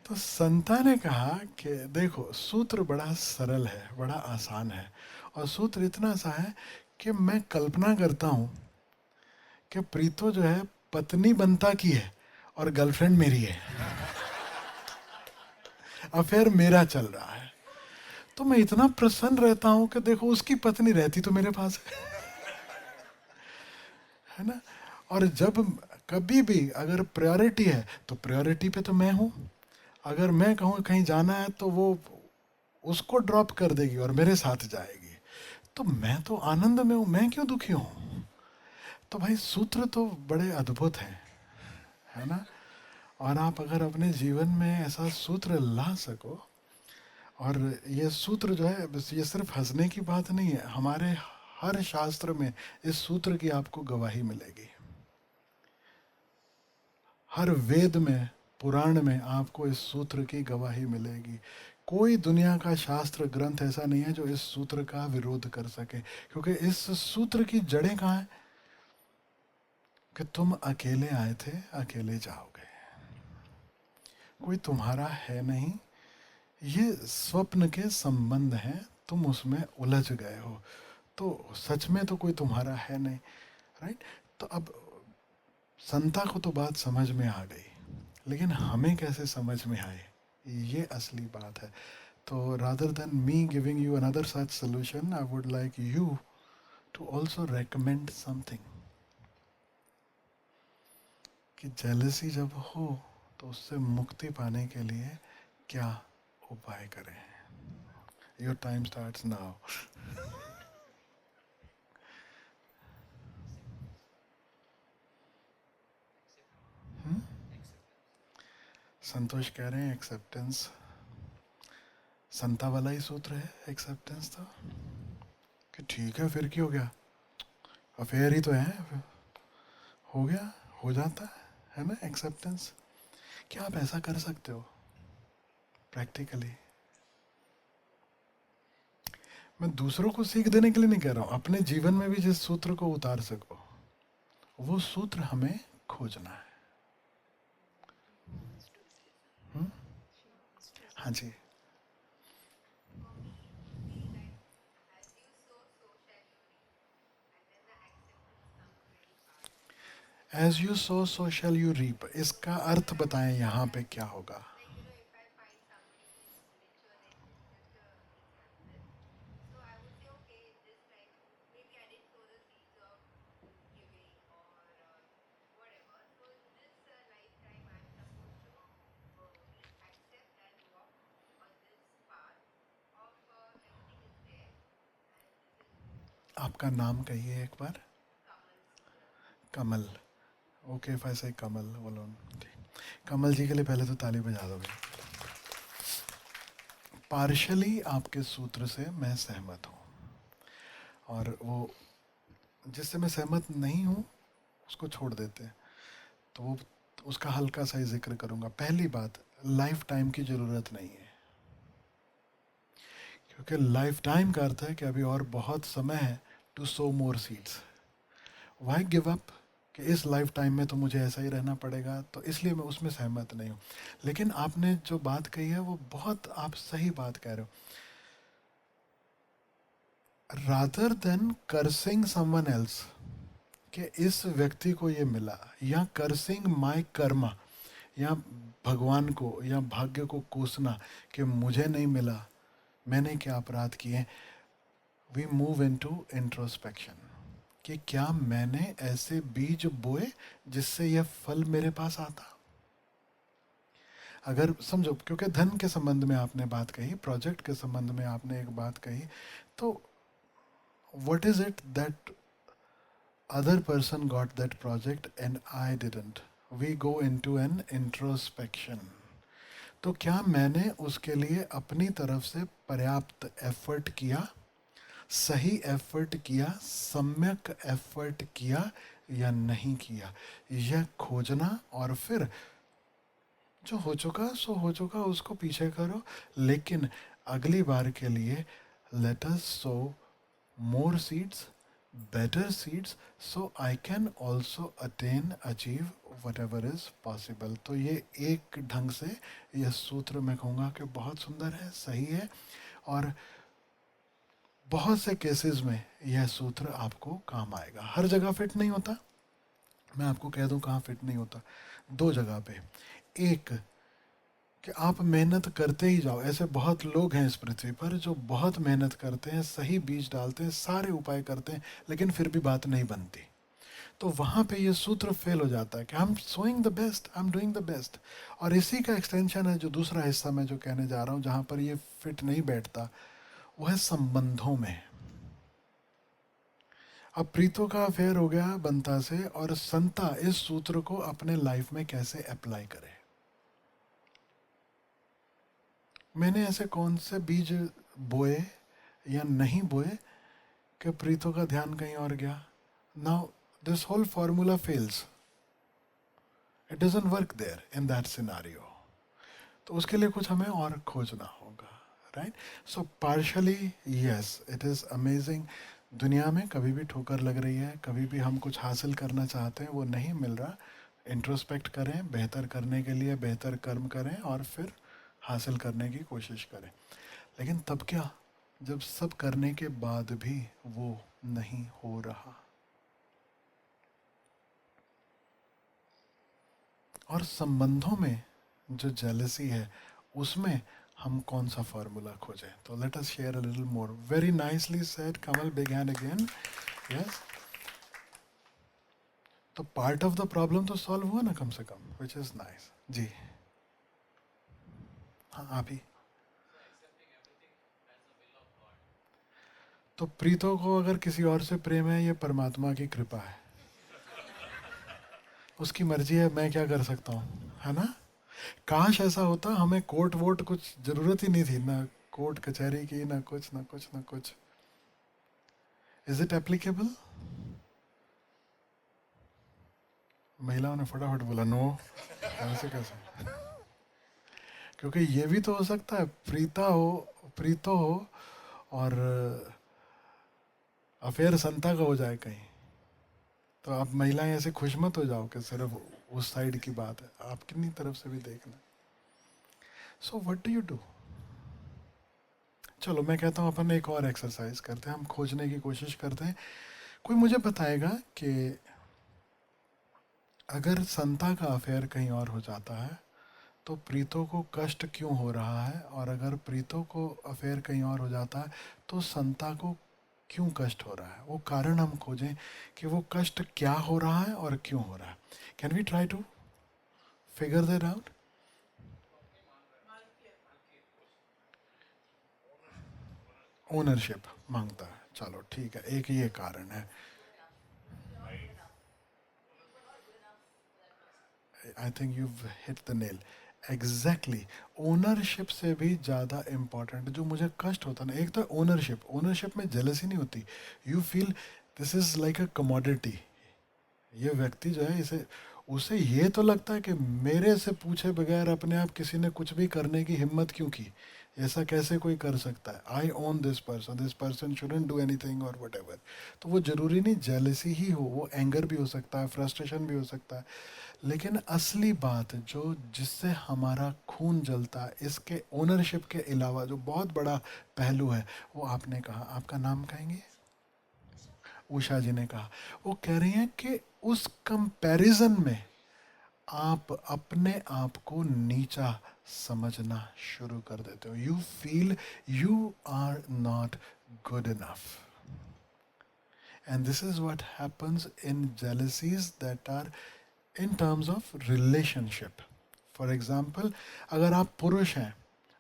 तो संता ने कहा कि देखो सूत्र बड़ा सरल है, बड़ा आसान है, और सूत्र इतना सा है कि मैं कल्पना करता हूं कि प्रीतो जो है पत्नी बनता की है और गर्लफ्रेंड मेरी है, अफेयर मेरा चल रहा है। तो मैं इतना प्रसन्न रहता हूं कि देखो उसकी पत्नी रहती तो मेरे पास है ना। और जब कभी भी अगर प्रायोरिटी है तो प्रायोरिटी पे तो मैं हूं। अगर मैं कहूँ कहीं जाना है तो वो उसको ड्रॉप कर देगी और मेरे साथ जाएगी। तो मैं तो आनंद में हूँ, मैं क्यों दुखी हूँ? तो भाई सूत्र तो बड़े अद्भुत हैं, है ना। और आप अगर अपने जीवन में ऐसा सूत्र ला सको, और ये सूत्र जो है बस ये सिर्फ हंसने की बात नहीं है, हमारे हर शास्त्र में इस सूत्र की आपको गवाही मिलेगी। हर वेद में, पुराण में आपको इस सूत्र की गवाही मिलेगी। कोई दुनिया का शास्त्र ग्रंथ ऐसा नहीं है जो इस सूत्र का विरोध कर सके, क्योंकि इस सूत्र की जड़ें कहाँ हैं? कि तुम अकेले आए थे, अकेले जाओगे, कोई तुम्हारा है नहीं, ये स्वप्न के संबंध हैं, तुम उसमें उलझ गए हो, तो सच में तो कोई तुम्हारा है नहीं। राइट। तो अब संता को तो बात समझ में आ गई, लेकिन हमें कैसे समझ में आए, ये असली बात है। तो rather than me giving you another such solution, I would like you to also recommend something, कि जेलसी जब हो तो उससे मुक्ति पाने के लिए क्या उपाय करें। Your time starts now. संतोष कह रहे हैं एक्सेप्टेंस संता वाला ही सूत्र है, एक्सेप्टेंस तो कि ठीक है फिर क्यों हो गया, अफेयर ही तो है, हो गया, हो जाता है ना एक्सेप्टेंस। क्या आप ऐसा कर सकते हो प्रैक्टिकली? मैं दूसरों को सीख देने के लिए नहीं कह रहा हूं, अपने जीवन में भी जिस सूत्र को उतार सको वो सूत्र हमें खोजना है। हुँ? हाँ जी। As you sow so shall you reap, इसका अर्थ बताएं यहाँ पे क्या होगा। आपका नाम कहिए एक बार। कमल। ओके इफ आई से कमल बोलो। कमल जी के लिए पहले तो ताली बजा दो भाई। पार्शली आपके सूत्र से मैं सहमत हूँ, और वो जिससे मैं सहमत नहीं हूँ उसको छोड़ देते हैं। तो वो उसका हल्का सा ही जिक्र करूँगा। पहली बात, लाइफ टाइम की ज़रूरत नहीं है, क्योंकि लाइफ टाइम का अर्थ है कि अभी और बहुत समय है to sow more seeds. Why give up कि इस लाइफ टाइम में तो मुझे ऐसा ही रहना पड़ेगा, तो इसलिए मैं उसमें सहमत नहीं हूँ। लेकिन आपने जो बात कही है वो बहुत आप सही बात कह रहे हो। Rather than cursing someone else कि इस व्यक्ति को ये मिला, या कर्सिंग माय कर्मा, या भगवान को या भाग्य को कोसना कि मुझे नहीं मिला, मैंने क्या अपराध किए, वी मूव इनटू इंट्रोस्पेक्शन कि क्या मैंने ऐसे बीज बोए जिससे यह फल मेरे पास आता। अगर समझो, क्योंकि धन के संबंध में आपने बात कही, प्रोजेक्ट के संबंध में आपने एक बात कही, तो what is it that other person got that project and I didn't? We go into an introspection. तो क्या मैंने उसके लिए अपनी तरफ से पर्याप्त एफर्ट किया, सही एफर्ट किया, सम्यक एफर्ट किया या नहीं किया, यह खोजना। और फिर जो हो चुका सो हो चुका, उसको पीछे करो, लेकिन अगली बार के लिए let us so more seeds, better seeds, so I can also attain, achieve whatever is possible. तो ये एक ढंग से यह सूत्र मैं कहूँगा कि बहुत सुंदर है, सही है, और बहुत से केसेस में यह सूत्र आपको काम आएगा। हर जगह फिट नहीं होता, मैं आपको कह दूं कहाँ फिट नहीं होता। दो जगह पे, एक कि आप मेहनत करते ही जाओ। ऐसे बहुत लोग हैं इस पृथ्वी पर जो बहुत मेहनत करते हैं, सही बीज डालते हैं, सारे उपाय करते हैं, लेकिन फिर भी बात नहीं बनती। तो वहाँ पे ये सूत्र फेल हो जाता है कि I am sowing the best, I am doing the best. और इसी का एक्सटेंशन है जो दूसरा हिस्सा मैं जो कहने जा रहा हूँ, जहाँ पर ये फिट नहीं बैठता, वो है संबंधों में। अब प्रीतो का अफेयर हो गया बंता से, और संता इस सूत्र को अपने लाइफ में कैसे अप्लाई करे। मैंने ऐसे कौन से बीज बोए या नहीं बोए कि प्रीतो का ध्यान कहीं और गया। Now this whole formula fails, it doesn't work there in that scenario. तो उसके लिए कुछ हमें और खोजना होगा, right. So partially yes, it is amazing. दुनिया में कभी भी ठोकर लग रही है, कभी भी हम कुछ हासिल करना चाहते हैं वो नहीं मिल रहा, इंट्रोस्पेक्ट करें, बेहतर करने के लिए बेहतर कर्म करें, और फिर हासिल करने की कोशिश करें। लेकिन तब क्या, जब सब करने के बाद भी वो नहीं हो रहा। और संबंधों में जो जेलसी है, उसमें हम कौन सा फॉर्मूला खोजें। तो let us share a little more. Very nicely said Kamal, big hand again. Yes, तो पार्ट ऑफ द प्रॉब्लम तो सॉल्व हुआ ना कम से कम, विच इज नाइस। जी हाँ, आप ही। तो प्रीतों को अगर किसी और से प्रेम है, ये परमात्मा की कृपा है, उसकी मर्जी है, मैं क्या कर सकता हूँ, है ना। काश ऐसा होता, हमें कोर्ट वोट कुछ जरूरत ही नहीं थी ना, कोर्ट कचहरी की, ना कुछ ना कुछ ना कुछ. Is it applicable? महिलाओं ने फटाफट बोला नो. ऐसे कैसे? क्योंकि ये भी तो हो सकता है, प्रीता हो, प्रीतो हो, और अफेयर संता का हो जाए कहीं. तो आप महिलाएं ऐसे खुश मत हो जाओ कि सिर्फ उस साइड की बात है, आप कितनी तरफ से भी देखना. So what do you do? चलो मैं कहता हूँ अपन एक और एक्सरसाइज करते हैं, हम खोजने की कोशिश करते हैं. कोई मुझे बताएगा कि अगर संता का अफेयर कहीं और हो जाता है तो प्रीतो को कष्ट क्यों हो रहा है, और अगर प्रीतो को अफेयर कहीं और हो जाता है तो संता को क्यों कष्ट हो रहा है. वो कारण हम खोजें कि वो कष्ट क्या हो रहा है और क्यों हो रहा है. Can we try to figure that out? Ownership मांगता है, चलो ठीक है, एक ये कारण है. I think you hit the nail. Exactly. Ownership से भी ज़्यादा इम्पोर्टेंट जो मुझे कष्ट होता ना, एक तो ओनरशिप, ओनरशिप में जेलसी नहीं होती. You feel this is like a commodity. ये व्यक्ति जो है, इसे, उसे ये तो लगता है कि मेरे से पूछे बगैर अपने आप किसी ने कुछ भी करने की हिम्मत क्यों की, ऐसा कैसे कोई कर सकता है. I own this person shouldn't do anything और वट एवर. तो वो जरूरी नहीं जेलसी ही हो, वो एंगर भी हो सकता है, फ्रस्ट्रेशन भी हो सकता है. लेकिन असली बात जो जिससे हमारा खून जलता है, इसके ओनरशिप के अलावा जो बहुत बड़ा पहलू है, वो आपने कहा, आपका नाम कहेंगे, उषा जी ने कहा. वो कह रही हैं कि उस कंपैरिजन में आप अपने आप को नीचा समझना शुरू कर देते हो. You feel you are not good enough. And this is what happens in jealousies that are in terms of relationship. For example, अगर आप पुरुष हैं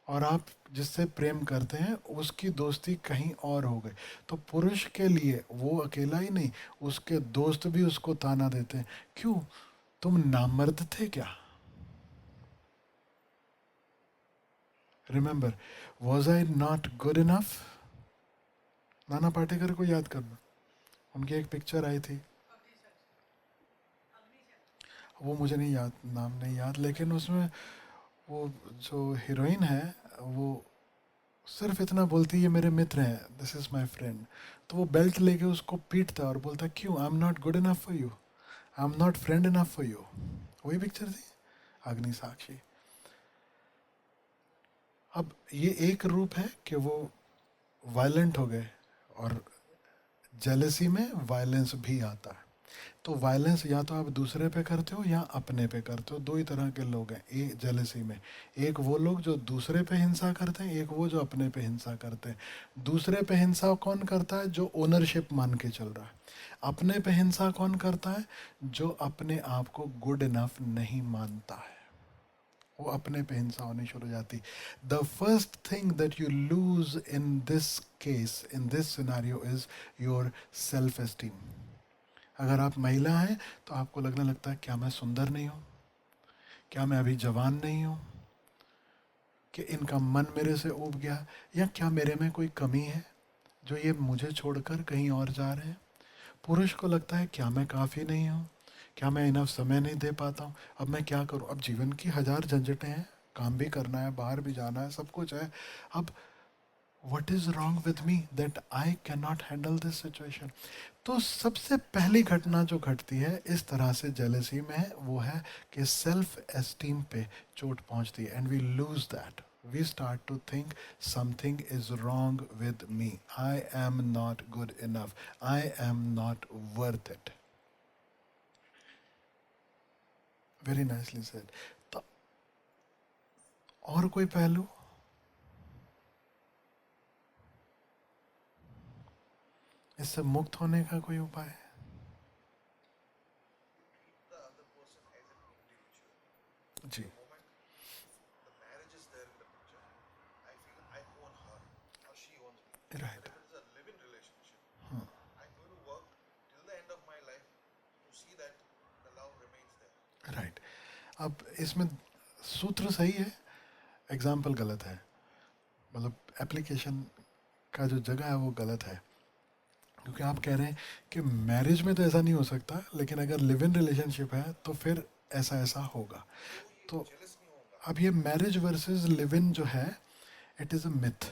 और आप जिससे प्रेम करते हैं उसकी दोस्ती कहीं और हो गई, तो पुरुष के लिए वो अकेला ही नहीं, उसके दोस्त भी उसको ताना देते हैं, क्यों, तुम नामर्द थे क्या. Remember, was I not good enough. Nana Patekar को याद करना, उनकी एक पिक्चर आई थी, वो मुझे नहीं याद, नाम नहीं याद, लेकिन उसमें वो जो हीरोइन है, वो सिर्फ इतना बोलती है ये मेरे मित्र हैं, दिस इज माई फ्रेंड. तो वो बेल्ट लेके उसको पीटता है और बोलता है क्यों, आई am not good enough for you, I am not friend enough for you. वही पिक्चर थी, अग्नि साक्षी. अब ये एक रूप है कि वो वायलेंट हो गए, और जेलसी में वायलेंस भी आता है. तो वायलेंस या तो आप दूसरे पे करते हो या अपने पे करते हो. दो ही तरह के लोग हैं एक जेलसी में. एक वो लोग जो दूसरे पे हिंसा करते हैं, एक वो जो अपने पे हिंसा करते हैं. दूसरे पे हिंसा कौन करता है, जो ओनरशिप मान के चल रहा है. अपने पे हिंसा कौन करता है, जो अपने आप को गुड इनफ नहीं मानता है. वो अपने पे हिंसा होनी शुरू हो जाती. The first thing that you lose in this case, in this scenario, is your self esteem. अगर आप महिला हैं तो आपको लगने लगता है क्या मैं सुंदर नहीं हूँ, क्या मैं अभी जवान नहीं हूँ, कि इनका मन मेरे से ऊब गया, या क्या मेरे में कोई कमी है जो ये मुझे छोड़कर कहीं और जा रहे हैं. पुरुष को लगता है क्या मैं काफ़ी नहीं हूँ, क्या मैं इनफ समय नहीं दे पाता हूँ, अब मैं क्या करूँ, अब जीवन की हजार झंझटें हैं, काम भी करना है, बाहर भी जाना है, सब कुछ है. अब what is wrong with me that I cannot handle this situation. तो सबसे पहली घटना जो घटती है इस तरह से जेलसी में, वो है कि सेल्फ एस्टीम पे चोट पहुंचती है, and we lose that. We start to think something is wrong with me. I am not good enough. I am not worth it. Very nicely said. तो और कोई पहलू, इससे मुक्त होने का कोई उपाय? जी. राइट. राइट. अब इसमें सूत्र सही है, एग्जाम्पल गलत है, मतलब एप्लीकेशन का जो जगह है वो गलत है। क्योंकि आप कह रहे हैं कि मैरिज में तो ऐसा नहीं हो सकता, लेकिन अगर लिव इन रिलेशनशिप है तो फिर ऐसा ऐसा होगा। तो अब ये मैरिज वर्सेस लिव इन जो है, it is a myth.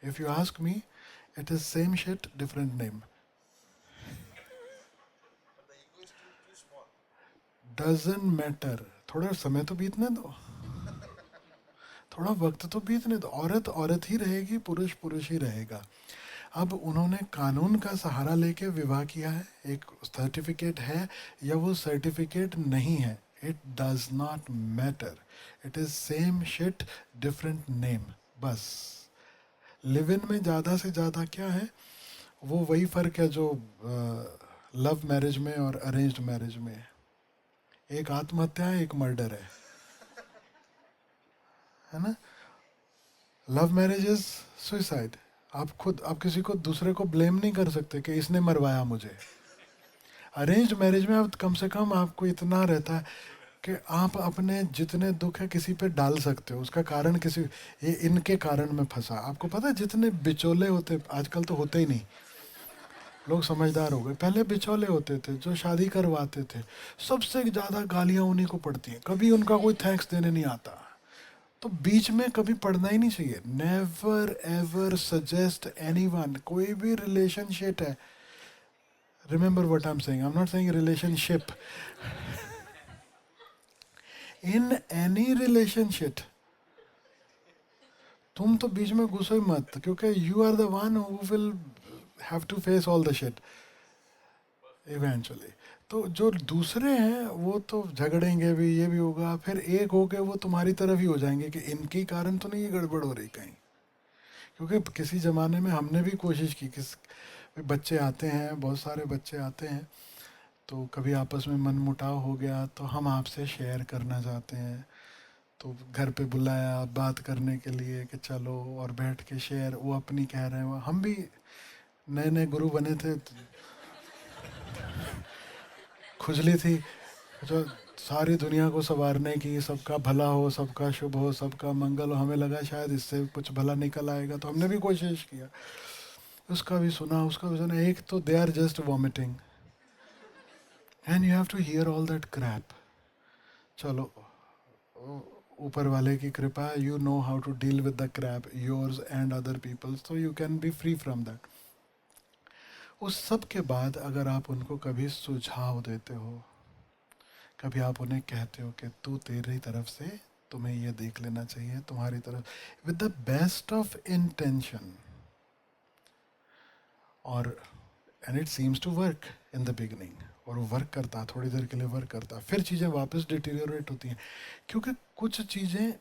If you ask me, it is same shit different name. Doesn't matter, थोड़ा समय तो बीतने दो, थोड़ा वक्त तो बीतने दो। औरत औरत ही रहेगी, पुरुष पुरुष ही रहेगा। अब उन्होंने कानून का सहारा लेके विवाह किया है, एक सर्टिफिकेट है या वो सर्टिफिकेट नहीं है, it does not matter. It is same shit different name, बस। लिव इन में ज़्यादा से ज़्यादा क्या है, वो वही फ़र्क है जो लव मैरिज में और अरेंज्ड मैरिज में है। एक आत्महत्या है, एक मर्डर है ना। Love marriage is suicide. आप किसी को दूसरे को ब्लेम नहीं कर सकते कि इसने मरवाया मुझे। अरेंज्ड मैरिज में आप कम से कम आपको इतना रहता है कि आप अपने जितने दुख है किसी पे डाल सकते हो, उसका कारण किसी, ये इनके कारण में फंसा। आपको पता है जितने बिचौले होते, आजकल तो होते ही नहीं, लोग समझदार हो गए, पहले बिचौले होते थे जो शादी करवाते थे, सबसे ज़्यादा गालियाँ उन्हीं को पड़ती हैं, कभी उनका कोई थैंक्स देने नहीं आता। तो बीच में कभी पढ़ना ही नहीं चाहिए। नेवर एवर सजेस्ट एनीवन, कोई भी रिलेशनशिप है, remember what I am saying, I am not saying relationship, in any relationship तुम तो बीच में घुसो ही मत, क्योंकि you are the one who will have to face all the shit eventually. तो जो दूसरे हैं वो तो झगड़ेंगे भी, ये भी होगा, फिर एक होके वो तुम्हारी तरफ ही हो जाएंगे कि इनके कारण तो नहीं ये गड़बड़ हो रही कहीं। क्योंकि किसी ज़माने में हमने भी कोशिश की, बच्चे आते हैं, बहुत सारे बच्चे आते हैं, तो कभी आपस में मन मुटाव हो गया तो हम आपसे शेयर करना चाहते हैं, तो घर पे बुलाया बात करने के लिए कि चलो, और बैठ के शेयर, वो अपनी कह रहे हैं, हम भी नए नए गुरु बने थे तो खुजली थी जो सारी दुनिया को संवारने की, सबका भला हो, सबका शुभ हो, सबका मंगल हो। हमें लगा शायद इससे कुछ भला निकल आएगा, तो हमने भी कोशिश किया, उसका भी सुना, उसका भी सुना। एक तो they are just vomiting and you have to hear all that crap. चलो, ऊपर वाले की कृपा, you know how to deal with the crap, yours and other people's, तो you can be free from that. उस सब के बाद अगर आप उनको कभी सुझाव देते हो, कभी आप उन्हें कहते हो कि तू, तेरी तरफ से तुम्हें ये देख लेना चाहिए, तुम्हारी तरफ, with the best of intention, और and it seems to work in the beginning, और वो वर्क करता, थोड़ी देर के लिए वर्क करता, फिर चीज़ें वापस डिटीरियोरेट होती हैं। क्योंकि कुछ चीज़ें,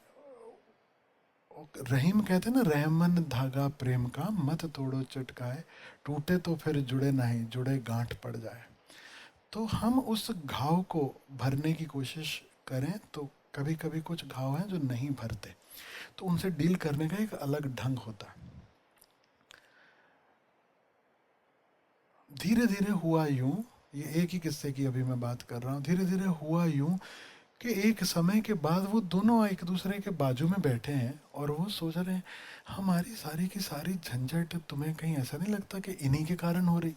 रहीम कहते हैं ना, रहमन धागा प्रेम का मत तोड़ो चटकाए, टूटे तो फिर जुड़े नहीं, जुड़े गांठ पड़ जाए। तो हम उस घाव को भरने की कोशिश करें तो कभी कभी कुछ घाव हैं जो नहीं भरते, तो उनसे डील करने का एक अलग ढंग होता है। धीरे धीरे हुआ यूं, ये एक ही किस्से की अभी मैं बात कर रहा हूँ, धीरे धीरे हुआ यूं कि एक समय के बाद वो दोनों एक दूसरे के बाजू में बैठे हैं और वो सोच रहे हैं, हमारी सारी की सारी झंझट तुम्हें कहीं ऐसा नहीं लगता कि इन्हीं के कारण हो रही।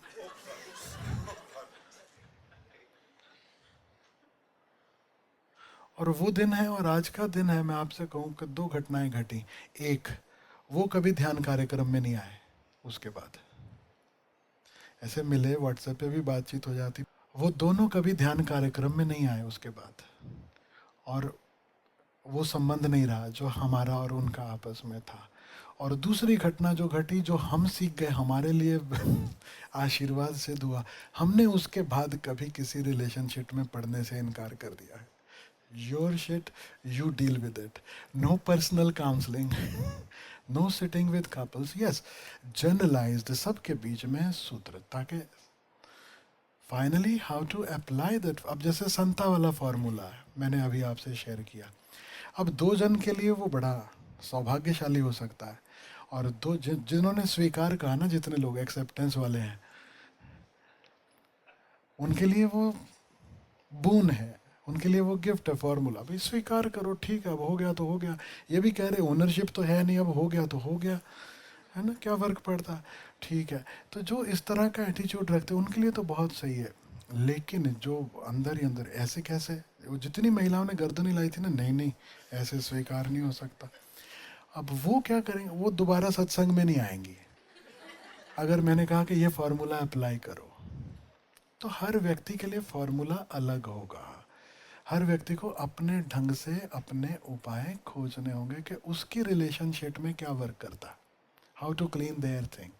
और वो दिन है और आज का दिन है, मैं आपसे कहूँ कि दो घटनाएं घटी। एक, वो कभी ध्यान कार्यक्रम में नहीं आए, उसके बाद ऐसे मिले, व्हाट्सएप पे भी बातचीत हो जाती, वो दोनों कभी ध्यान कार्यक्रम में नहीं आए उसके बाद, और वो संबंध नहीं रहा जो हमारा और उनका आपस में था। और दूसरी घटना जो घटी, जो हम सीख गए, हमारे लिए आशीर्वाद सिद्ध हुआ, हमने उसके बाद कभी किसी रिलेशनशिप में पढ़ने से इनकार कर दिया है। Your shit, you deal with it, no personal counselling, no sitting with couples, yes, generalised सबके बीच में सूत्र, ताकि finally how to apply that. अब जैसे संता वाला फॉर्मूला है, मैंने अभी आपसे शेयर किया, अब दो जन के लिए वो बड़ा सौभाग्यशाली हो सकता है, और जिन्होंने स्वीकार कहा ना, जितने लोग एक्सेप्टेंस वाले हैं, उनके लिए वो बून है, उनके लिए वो गिफ्ट है, फॉर्मूला, भाई स्वीकार करो, ठीक है, अब हो गया तो हो गया। ये भी कह रहे ओनरशिप तो है नहीं, अब हो गया तो हो गया, है ना, क्या फ़र्क पड़ता है, ठीक है। तो जो इस तरह का एटीट्यूड रखते हैं उनके लिए तो बहुत सही है। लेकिन जो अंदर ही अंदर ऐसे कैसे, वो जितनी महिलाओं ने गर्दन हिलाई थी ना, नहीं नहीं ऐसे स्वीकार नहीं हो सकता, अब वो क्या करेंगे, वो दोबारा सत्संग में नहीं आएंगी अगर मैंने कहा कि ये फॉर्मूला अप्लाई करो। तो हर व्यक्ति के लिए फॉर्मूला अलग होगा, हर व्यक्ति को अपने ढंग से अपने उपाय खोजने होंगे कि उसकी रिलेशनशिप में क्या वर्क करता है, how to clean there thing.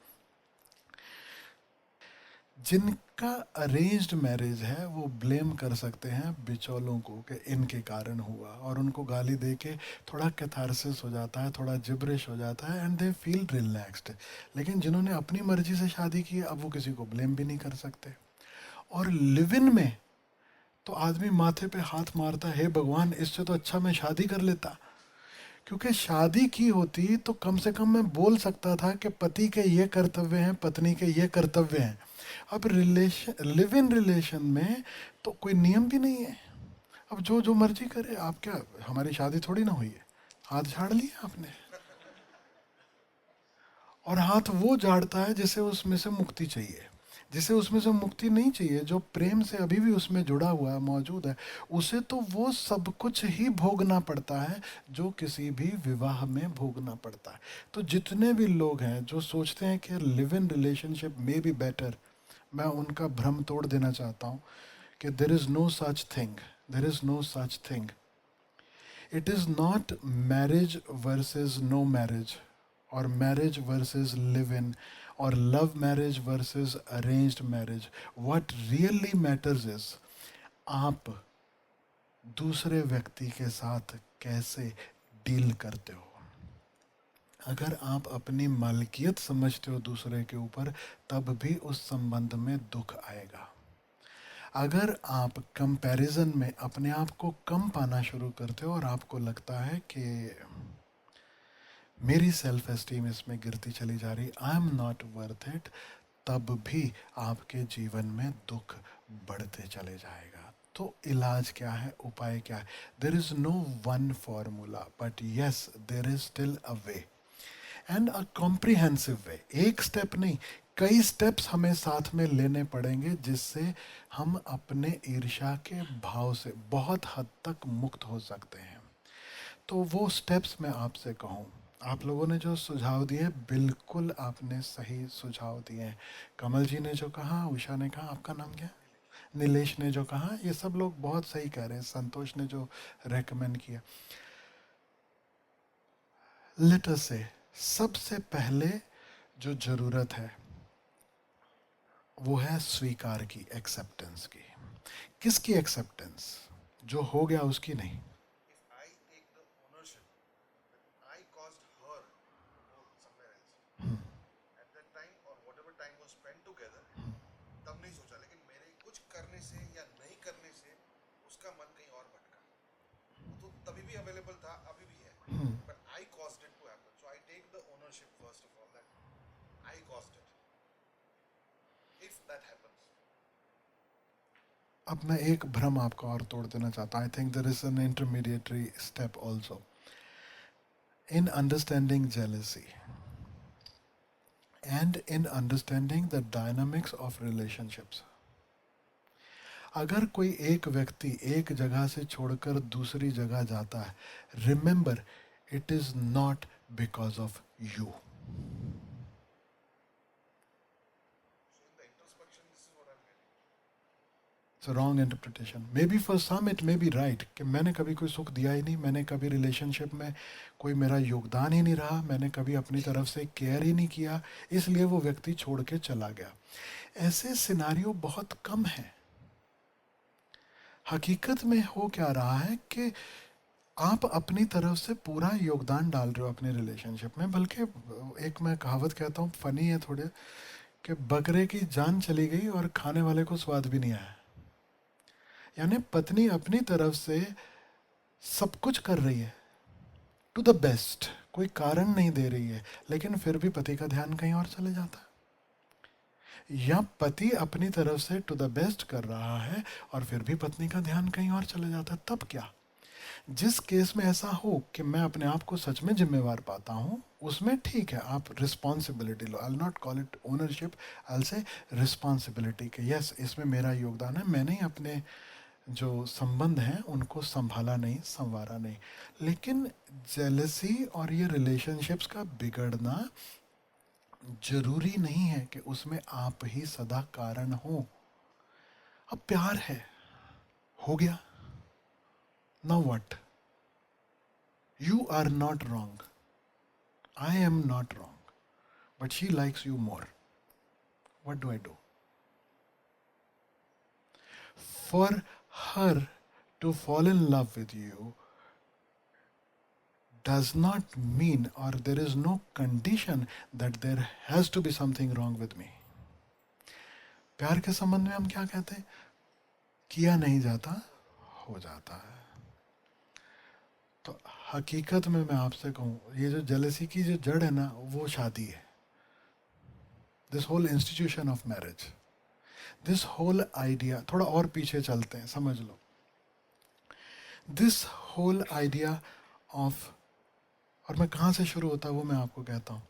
जिनका अरेंज्ड मैरिज है वो ब्लेम कर सकते हैं बिचौलों को कि इनके कारण हुआ, और उनको गाली दे के थोड़ा कैथारसिस हो जाता है, थोड़ा जिब्रिश हो जाता है, एंड दे फील रिलैक्स्ड। लेकिन जिन्होंने अपनी मर्जी से शादी की अब वो किसी को ब्लेम भी नहीं कर सकते। और लिव इन में तो आदमी माथे पे हाथ मारता है, हे भगवान इससे तो अच्छा मैं शादी कर लेता, क्योंकि शादी की होती तो कम से कम मैं बोल सकता था कि पति के ये कर्तव्य हैं, पत्नी के ये कर्तव्य हैं। अब रिलेशन, लिव इन रिलेशन में तो कोई नियम भी नहीं है, अब जो जो मर्जी करे। आप क्या, हमारी शादी थोड़ी ना हुई है, हाथ झाड़ लिया आपने, और हाथ वो झाड़ता है जिसे उसमें से मुक्ति चाहिए। जिसे उसमें से मुक्ति नहीं चाहिए, जो प्रेम से अभी भी उसमें जुड़ा हुआ है, मौजूद है, उसे तो वो सब कुछ ही भोगना पड़ता है जो किसी भी विवाह में भोगना पड़ता है। तो जितने भी लोग हैं जो सोचते हैं कि लिव इन रिलेशनशिप में बी बेटर, मैं उनका भ्रम तोड़ देना चाहता हूँ कि there is no such thing, there is no such thing. It is not marriage versus no marriage, और मैरिज वर्सेस लिव इन, और love marriage versus arranged marriage. What really matters is आप दूसरे व्यक्ति के साथ कैसे डील करते हो। अगर आप अपनी मालकियत समझते हो दूसरे के ऊपर, तब भी उस संबंध में दुख आएगा। अगर आप कंपैरिजन में अपने आप को कम पाना शुरू करते हो और आपको लगता है कि मेरी सेल्फ एस्टीम इसमें गिरती चली जा रही, आई एम नॉट वर्थ इट, तब भी आपके जीवन में दुख बढ़ते चले जाएगा। तो इलाज क्या है, उपाय क्या है? There is no one formula, but yes there is still a way, and a comprehensive way. एक स्टेप नहीं, कई स्टेप्स हमें साथ में लेने पड़ेंगे, जिससे हम अपने ईर्ष्या के भाव से बहुत हद तक मुक्त हो सकते हैं। तो वो स्टेप्स मैं आपसे कहूँ, आप लोगों ने जो सुझाव दिए बिल्कुल आपने सही सुझाव दिए हैं। कमल जी ने जो कहा, उषा ने कहा, आपका नाम क्या है? नीलेश ने जो कहा, ये सब लोग बहुत सही कह रहे हैं। संतोष ने जो रेकमेंड किया, लेट अस से सबसे पहले जो जरूरत है वो है स्वीकार की, एक्सेप्टेंस की। किसकी एक्सेप्टेंस? जो हो गया उसकी नहीं। अब मैं एक भ्रम आपका और तोड़ देना चाहता हूँ। I think there is an intermediary step also in understanding jealousy and in understanding the dynamics of relationships. अगर कोई एक व्यक्ति एक जगह से छोड़कर दूसरी जगह जाता है, remember it is not because of you. Wrong interpretation, may be for some it may be right, कि मैंने कभी कोई सुख दिया ही नहीं, मैंने कभी रिलेशनशिप में कोई मेरा योगदान ही नहीं रहा, मैंने कभी अपनी तरफ से केयर ही नहीं किया, इसलिए वो व्यक्ति छोड़ के चला गया। ऐसे सिनारियो बहुत कम हैं। हकीकत में हो क्या रहा है कि आप अपनी तरफ से पूरा योगदान डाल रहे हो अपने रिलेशनशिप में। बल्कि एक मैं कहावत कहता हूँ, फनी है थोड़े, कि बकरे की जान चली गई और खाने वाले को स्वाद भी नहीं आया। यानी पत्नी अपनी तरफ से सब कुछ कर रही है टू द बेस्ट, कोई कारण नहीं दे रही है, लेकिन फिर भी पति का ध्यान कहीं और चले जाता है। या पति अपनी तरफ से टू द बेस्ट कर रहा है और फिर भी पत्नी का ध्यान कहीं और चले जाता है, तब क्या? जिस केस में ऐसा हो कि मैं अपने आप को सच में जिम्मेवार पाता हूँ, उसमें ठीक है, आप रिस्पॉन्सिबिलिटी लो। I not call it ownership, I say responsibility के यस इसमें मेरा योगदान है, मैंने ही अपने जो संबंध हैं उनको संभाला नहीं, संवारा नहीं। लेकिन जेलसी और ये रिलेशनशिप्स का बिगड़ना जरूरी नहीं है कि उसमें आप ही सदा कारण हो। अब प्यार है, हो गया, now what? You are not wrong, I am not wrong, but she likes you more, what do I do? For her to fall in love with you does not mean, or there is no condition that there has to be something wrong with me. प्यार के संबंध में हम क्या कहते हैं? किया नहीं जाता, हो जाता है। तो हकीकत में मैं आपसे कहूँ, ये जो जेलसी की जो जड़ है ना, वो शादी है। This whole institution of marriage, this whole idea, थोड़ा और पीछे चलते हैं, समझ लो। दिस होल आइडिया ऑफ, और मैं कहाँ से शुरू होता है वो मैं आपको कहता हूँ।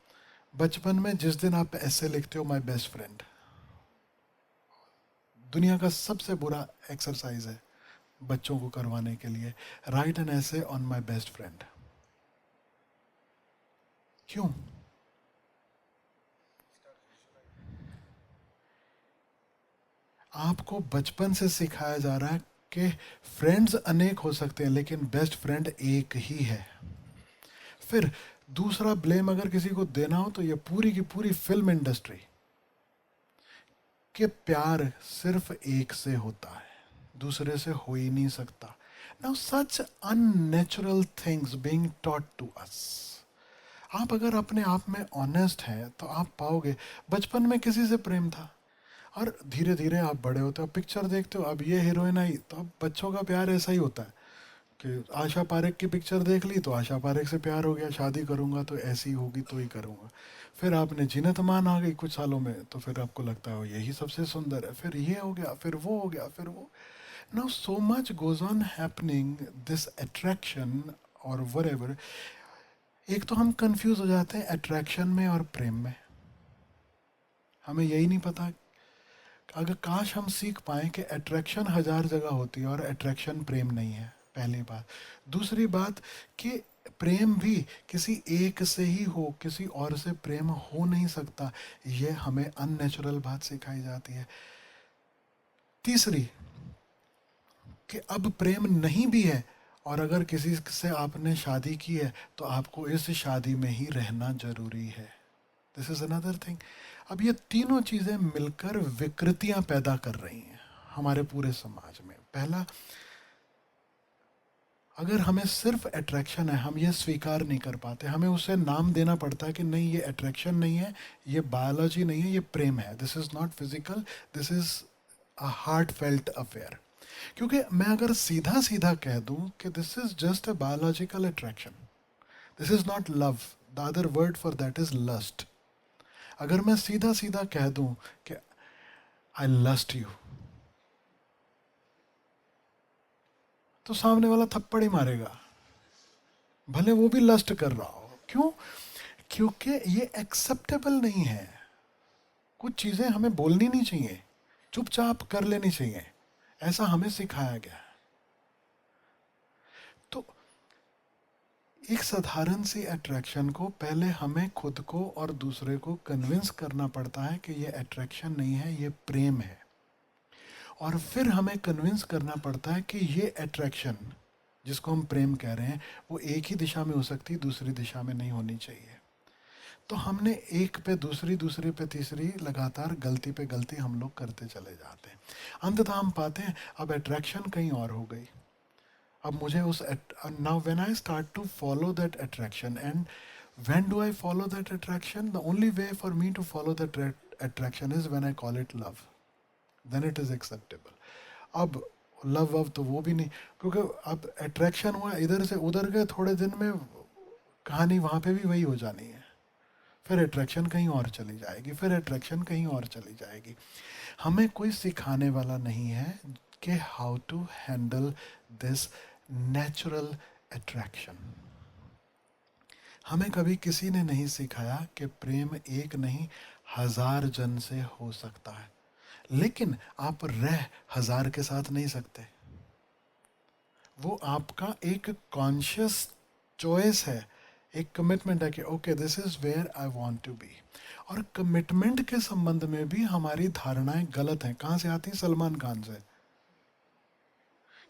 बचपन में जिस दिन आप ऐसे लिखते हो, माई बेस्ट फ्रेंड, दुनिया का सबसे बुरा एक्सरसाइज है बच्चों को करवाने के लिए, राइट एन ऐसे ऑन माई बेस्ट फ्रेंड। क्यों? आपको बचपन से सिखाया जा रहा है कि फ्रेंड्स अनेक हो सकते हैं लेकिन बेस्ट फ्रेंड एक ही है। फिर दूसरा ब्लेम अगर किसी को देना हो तो ये पूरी की पूरी फिल्म इंडस्ट्री, कि प्यार सिर्फ एक से होता है, दूसरे से हो ही नहीं सकता। Now such unnatural things being taught to us. आप अगर अपने आप में ऑनेस्ट हैं तो आप पाओगे बचपन में किसी से प्रेम था, और धीरे धीरे आप बड़े होते हो, पिक्चर देखते हो, अब ये हीरोइन आई, तो अब बच्चों का प्यार ऐसा ही होता है कि आशा पारेख की पिक्चर देख ली तो आशा पारेख से प्यार हो गया, शादी करूंगा तो ऐसी होगी तो ही करूंगा। फिर आपने जीनत अमान आ गई कुछ सालों में, तो फिर आपको लगता है यही सबसे सुंदर है, फिर ये हो गया, फिर वो हो गया, फिर वो। Now so much goes on happening, this attraction और व्हाटएवर। एक तो हम कंफ्यूज हो जाते हैं अट्रैक्शन में और प्रेम में, हमें यही नहीं पता। अगर काश हम सीख पाए कि अट्रैक्शन हजार जगह होती है और अट्रैक्शन प्रेम नहीं है, पहली बात। दूसरी बात कि प्रेम भी किसी एक से ही हो, किसी और से प्रेम हो नहीं सकता, ये हमें अननेचुरल बात सिखाई जाती है। तीसरी कि अब प्रेम नहीं भी है और अगर किसी से आपने शादी की है तो आपको इस शादी में ही रहना जरूरी है। This is another thing. अब ये तीनों चीजें मिलकर विकृतियां पैदा कर रही हैं हमारे पूरे समाज में। पहला, अगर हमें सिर्फ अट्रैक्शन है, हम ये स्वीकार नहीं कर पाते, हमें उसे नाम देना पड़ता है कि नहीं ये अट्रैक्शन नहीं है, ये बायोलॉजी नहीं है, ये प्रेम है, this is not physical, this is a heart felt affair. क्योंकि मैं अगर सीधा सीधा कह दूं कि this is just a biological attraction, this is not love, the other word for that is lust. अगर मैं सीधा सीधा कह दूं कि आई लस्ट यू, तो सामने वाला थप्पड़ ही मारेगा, भले वो भी लस्ट कर रहा हो। क्यों? क्योंकि ये एक्सेप्टेबल नहीं है। कुछ चीजें हमें बोलनी नहीं चाहिए, चुपचाप कर लेनी चाहिए, ऐसा हमें सिखाया गया है। तो एक साधारण सी अट्रैक्शन को पहले हमें खुद को और दूसरे को कन्विंस करना पड़ता है कि ये अट्रैक्शन नहीं है, ये प्रेम है। और फिर हमें कन्विंस करना पड़ता है कि ये अट्रैक्शन जिसको हम प्रेम कह रहे हैं वो एक ही दिशा में हो सकती, दूसरी दिशा में नहीं होनी चाहिए। तो हमने एक पे दूसरी, दूसरी पे तीसरी, लगातार गलती पे गलती हम लोग करते चले जाते हैं। अंततः हम पाते हैं अब अट्रैक्शन कहीं और हो गई। अब मुझे उस, now when I start to follow that attraction, and when do I follow that attraction? The only way for me to follow that attraction is when I call it love, then it is acceptable. अब love वव तो वो भी नहीं, क्योंकि अब attraction हुआ, इधर से उधर गए, थोड़े दिन में कहानी वहां पे भी वही हो जानी है। फिर अट्रैक्शन कहीं और चली जाएगी, फिर अट्रैक्शन कहीं और चली जाएगी। हमें कोई सिखाने वाला नहीं है कि how to handle this natural attraction. हमें कभी किसी ने नहीं सिखाया कि प्रेम एक नहीं 1000 जन से हो सकता है, लेकिन आप रह 1000 के साथ नहीं सकते। वो आपका एक कॉन्शियस चॉइस है, एक कमिटमेंट है कि okay this is where I want to be. और कमिटमेंट के संबंध में भी हमारी धारणाएं गलत हैं। कहाँ से आती? सलमान खान से,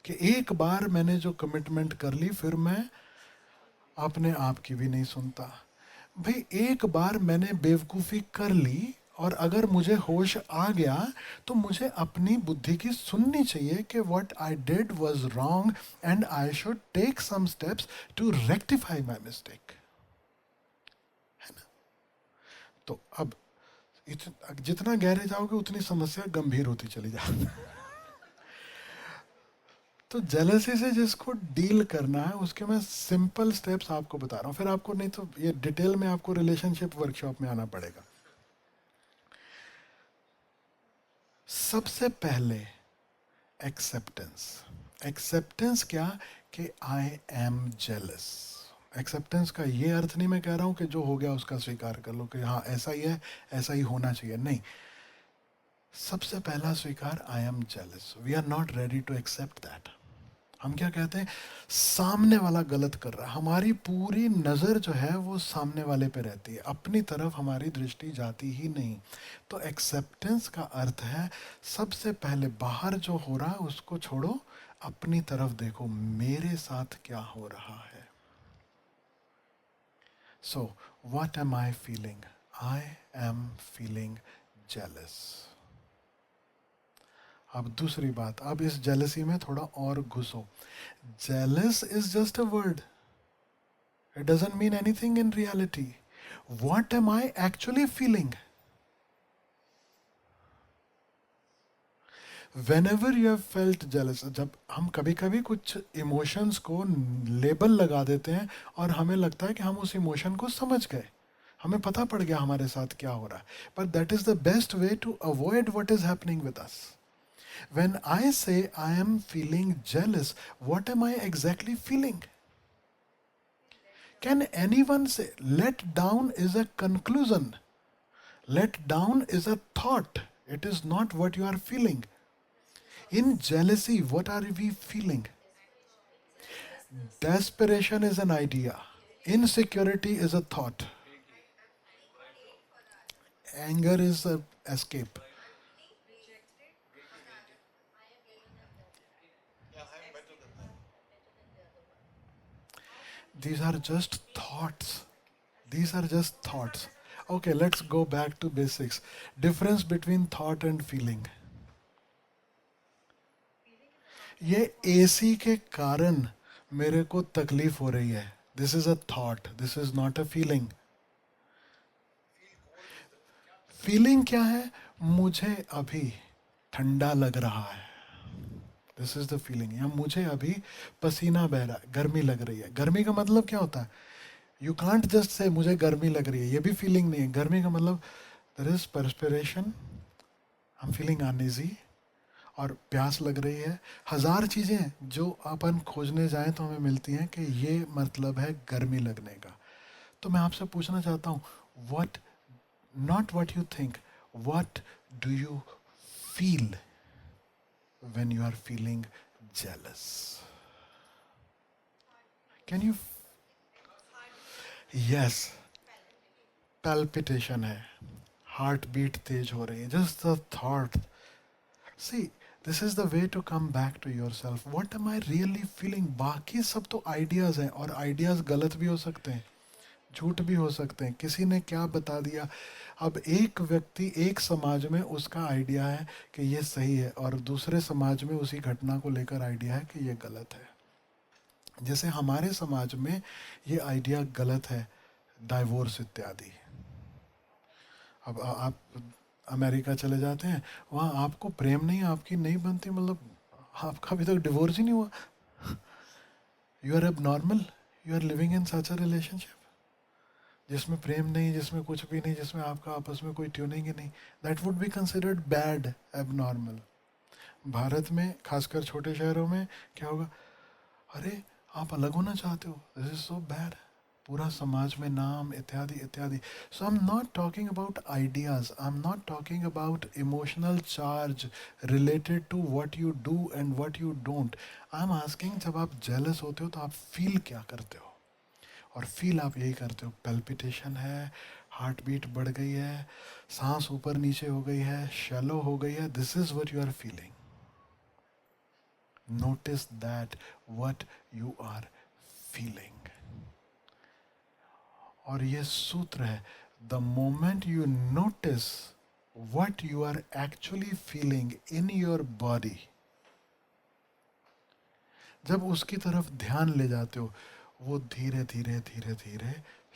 कि एक बार मैंने जो कमिटमेंट कर ली फिर मैं अपने आप की भी नहीं सुनता। भाई एक बार मैंने बेवकूफ़ी कर ली और अगर मुझे होश आ गया तो मुझे अपनी बुद्धि की सुननी चाहिए कि what I did was wrong and I should take some steps to rectify my mistake, है ना? तो अब जितना गहरे जाओगे उतनी समस्या गंभीर होती चली जाती। तो जेलसी से जिसको डील करना है उसके मैं सिंपल स्टेप्स आपको बता रहा हूँ, फिर आपको नहीं तो ये डिटेल में आपको रिलेशनशिप वर्कशॉप में आना पड़ेगा। सबसे पहले एक्सेप्टेंस। एक्सेप्टेंस क्या? कि आई एम जेलस। एक्सेप्टेंस का ये अर्थ नहीं मैं कह रहा हूँ कि जो हो गया उसका स्वीकार कर लो कि हाँ ऐसा ही है, ऐसा ही होना चाहिए, नहीं। सबसे पहला स्वीकार, I am jealous. We are not ready to accept that. हम क्या कहते हैं? सामने वाला गलत कर रहा है, हमारी पूरी नज़र जो है वो सामने वाले पे रहती है, अपनी तरफ हमारी दृष्टि जाती ही नहीं। तो एक्सेप्टेंस का अर्थ है सबसे पहले बाहर जो हो रहा है उसको छोड़ो, अपनी तरफ देखो, मेरे साथ क्या हो रहा है। So what am I feeling? I am feeling jealous. अब दूसरी बात, अब इस जेलसी में थोड़ा और घुसो। Jealous is just a word, it doesn't mean anything in reality. What am I actually feeling? Whenever you have felt jealous, जब हम कभी कभी कुछ इमोशंस को लेबल लगा देते हैं और हमें लगता है कि हम उस इमोशन को समझ गए, हमें पता पड़ गया हमारे साथ क्या हो रहा है, but that is the best way to avoid what is happening with us. When I say I am feeling jealous, what am I exactly feeling? Can anyone say let down is a conclusion? Let down is a thought. It is not what you are feeling. In jealousy, what are we feeling? Desperation is an idea. Insecurity is a thought. Anger is a escape. These are just thoughts. These are just thoughts. Okay, let's go back to basics. Difference between thought and feeling. ये AC के कारण मेरे को तकलीफ हो रही है, this is a thought, this is not a feeling. Feeling क्या है? मुझे अभी ठंडा लग रहा है, दिस इज द फीलिंग। या मुझे अभी पसीना बह रहा है, गर्मी लग रही है। गर्मी का मतलब क्या होता है? यू कांट जस्ट से मुझे गर्मी लग रही है, ये भी फीलिंग नहीं है। गर्मी का मतलब there is perspiration, I am feeling uneasy, और प्यास लग रही है। 1000 चीज़ें जो अपन खोजने जाएं तो हमें मिलती हैं कि ये मतलब है गर्मी लगने का। तो मैं आपसे पूछना चाहता हूँ, what, not what you think, what do you feel when you are feeling jealous? Can you? Yes, palpitation है, हार्ट बीट तेज हो रही है, just the thought. See, this is the way to come back to yourself. What am I really feeling? बाकी सब तो ideas हैं, और आइडियाज गलत भी हो सकते हैं, झूठ भी हो सकते हैं, किसी ने क्या बता दिया। अब एक व्यक्ति एक समाज में उसका आइडिया है कि ये सही है, और दूसरे समाज में उसी घटना को लेकर आइडिया है कि ये गलत है। जैसे हमारे समाज में ये आइडिया गलत है, डाइवोर्स इत्यादि। अब आप अमेरिका चले जाते हैं, वहाँ आपको प्रेम नहीं, आपकी नहीं बनती, मतलब आपका अभी तक डिवोर्स ही नहीं हुआ, यू आर अब normal, you are living in such a relationship. जिसमें प्रेम नहीं, जिसमें कुछ भी नहीं, जिसमें आपका आपस में कोई ट्यूनिंग ही नहीं, that would be considered bad, abnormal. Bharat में खासकर छोटे शहरों में क्या होगा, अरे आप अलग होना चाहते हो, दिस इज सो बैड, पूरा समाज में नाम इत्यादि इत्यादि. So I am not talking about ideas, I am not talking about emotional charge related to what you do and what you don't. I am asking, जब आप जेलस होते हो तो आप फील क्या करते हो? और फील आप यही करते हो, पेल्पिटेशन है, हार्ट बीट बढ़ गई है, सांस ऊपर नीचे हो गई है, शैलो हो गई है, this is what you are feeling. Notice that what you are feeling. और ये सूत्र है, the moment you notice what you are actually feeling in your body, जब उसकी तरफ ध्यान ले जाते हो, वो धीरे धीरे धीरे धीरे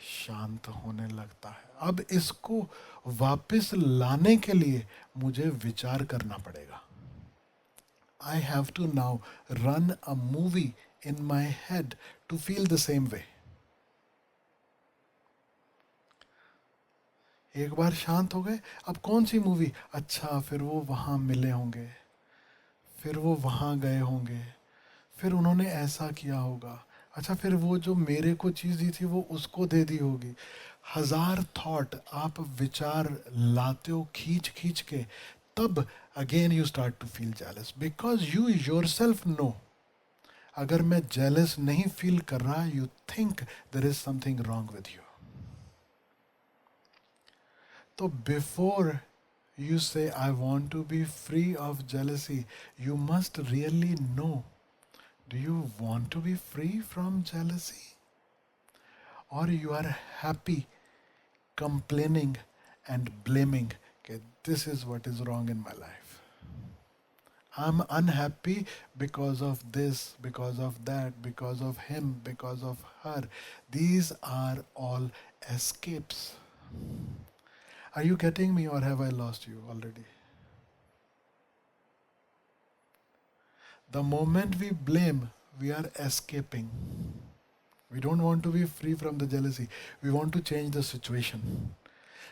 शांत होने लगता है. अब इसको वापस लाने के लिए मुझे विचार करना पड़ेगा. I have to now run a movie in my head to feel the same way. एक बार शांत हो गए, अब कौन सी मूवी, अच्छा फिर वो वहाँ मिले होंगे, फिर वो वहाँ गए होंगे, फिर उन्होंने ऐसा किया होगा, अच्छा फिर वो जो मेरे को चीज़ दी थी वो उसको दे दी होगी. हजार थॉट आप विचार लाते हो खींच खींच के, तब again you start to feel jealous, because you yourself know, अगर मैं जेलस नहीं फील कर रहा, you think there is something wrong with you. तो before you say, I want to be free of jealousy, you must really know, do you want to be free from jealousy, or you are happy complaining and blaming, okay, this is what is wrong in my life, I'm unhappy because of this, because of that, because of him, because of her. These are all escapes. Are you getting me, or have I lost you already? The moment we blame, we are escaping. We don't want to be free from the jealousy. We want to change the situation.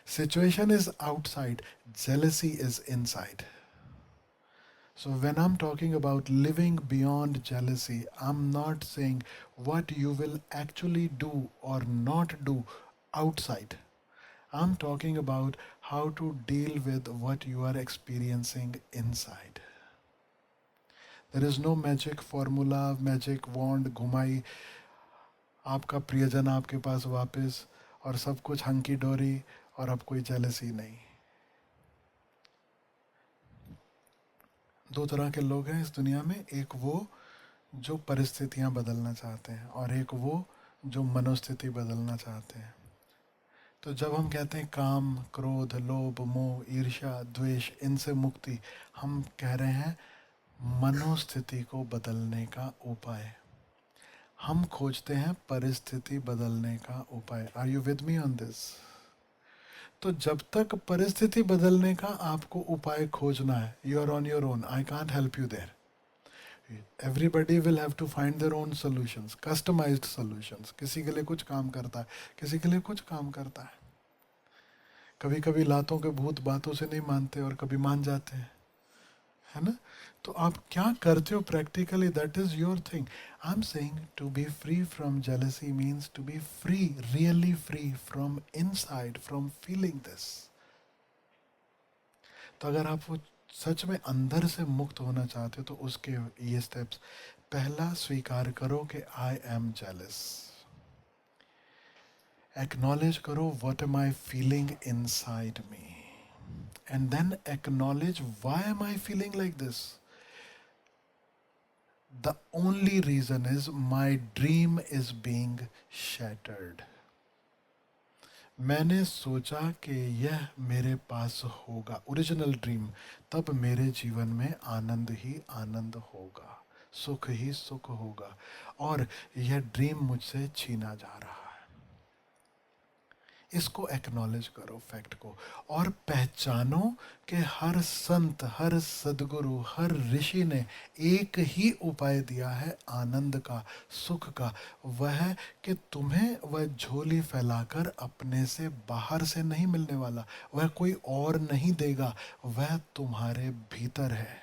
Situation is outside, jealousy is inside. So when I'm talking about living beyond jealousy, I'm not saying what you will actually do or not do outside. I'm talking about how to deal with what you are experiencing inside. There is no magic formula, magic wand, घुमाई आपका प्रियजन आपके पास वापस और सब कुछ hunky डोरी और अब कोई जेलसी नहीं. दो तरह के लोग हैं इस दुनिया में, एक वो जो परिस्थितियां बदलना चाहते हैं और एक वो जो मनोस्थिति बदलना चाहते हैं. तो जब हम कहते हैं काम, क्रोध, लोभ, मोह, ईर्ष्या, द्वेष, इनसे मुक्ति, हम कह रहे हैं मनोस्थिति को बदलने का उपाय. हम खोजते हैं परिस्थिति बदलने का उपाय. Are you with me on this? तो जब तक परिस्थिति बदलने का आपको उपाय खोजना है, you are on your own, I can't help you there. Everybody will have to find their own solutions, customised solutions. किसी के लिए कुछ काम करता है, किसी के लिए कुछ काम करता है. कभी कभी लातों के भूत बातों से नहीं मानते और कभी मान जाते हैं, है ना? तो आप क्या करते हो practically, that is your thing. I am saying to be free from jealousy means to be free, really free from inside, from feeling this. तो अगर आप वो सच में अंदर से मुक्त होना चाहते हो तो उसके ये स्टेप्स. पहला, स्वीकार करो कि आई एम जेलस. एक्नॉलेज करो what am I feeling inside me, and then acknowledge, why am I feeling like this? The only reason is my dream is being shattered. मैंने सोचा कि यह मेरे पास होगा, ओरिजिनल ड्रीम, तब मेरे जीवन में आनंद ही आनंद होगा, सुख ही सुख होगा, और यह ड्रीम मुझसे छीना जा रहा है. इसको एक्नॉलेज करो फैक्ट को, और पहचानो कि हर संत, हर सदगुरु, हर ऋषि ने एक ही उपाय दिया है आनंद का, सुख का। वह है कि तुम्हें वह झोली फैलाकर अपने से बाहर से नहीं मिलने वाला, वह कोई और नहीं देगा, वह तुम्हारे भीतर है।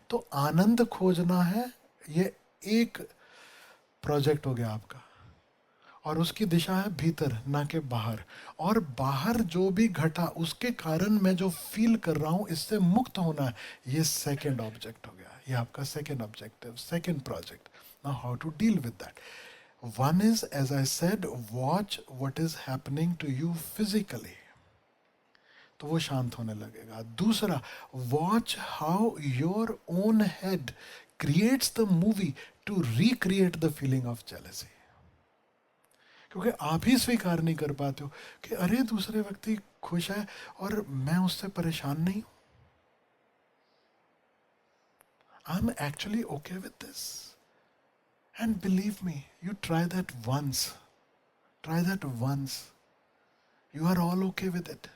तो आनंद खोजना है, ये एक प्रोजेक्ट हो गया आपका, और उसकी दिशा है भीतर ना कि बाहर। और बाहर जो भी घटा उसके कारण मैं जो फील कर रहा हूं इससे मुक्त होना है, ये सेकंड ऑब्जेक्ट हो गया, ये आपका second objective, second project. Now how to deal with that? One is, as I said, watch what is happening to you physically, तो वो शांत होने लगेगा। दूसरा, watch how your own head creates the movie to recreate the feeling of jealousy. क्योंकि आप ही स्वीकार नहीं कर पाते हो कि अरे दूसरे व्यक्ति खुश है और मैं उससे परेशान नहीं हूं। I am actually okay with this. And believe me, you try that once, try that once, you are all okay with it.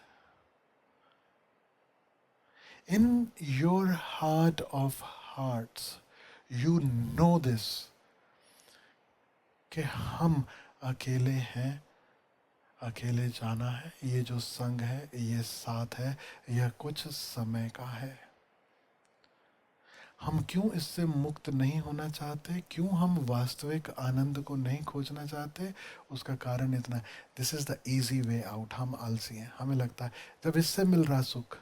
In your heart of hearts, you know this, कि हम अकेले हैं, अकेले जाना है, ये जो संग है, ये साथ है, यह कुछ समय का है। हम क्यों इससे मुक्त नहीं होना चाहते, क्यों हम वास्तविक आनंद को नहीं खोजना चाहते? उसका कारण इतना है, this is the easy way out. हम आलसी हैं, हमें लगता है जब इससे मिल रहा सुख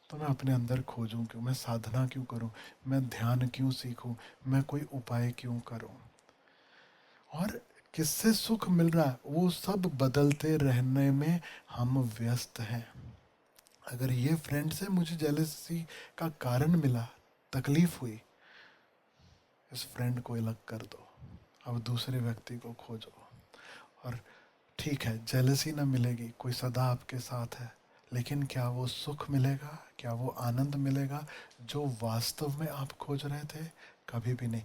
तो मैं अपने अंदर खोजूं क्यों, मैं साधना क्यों करूं, मैं ध्यान क्यों सीखूं, मैं कोई उपाय क्यों करूं? और किससे सुख मिल रहा है, वो सब बदलते रहने में हम व्यस्त हैं। अगर ये फ्रेंड से मुझे जेलसी का कारण मिला, तकलीफ हुई, इस फ्रेंड को अलग कर दो, अब दूसरे व्यक्ति को खोजो। और ठीक है, जेलसी ना मिलेगी, कोई सदा आपके साथ है, लेकिन क्या वो सुख मिलेगा, क्या वो आनंद मिलेगा जो वास्तव में आप खोज रहे थे? कभी भी नहीं।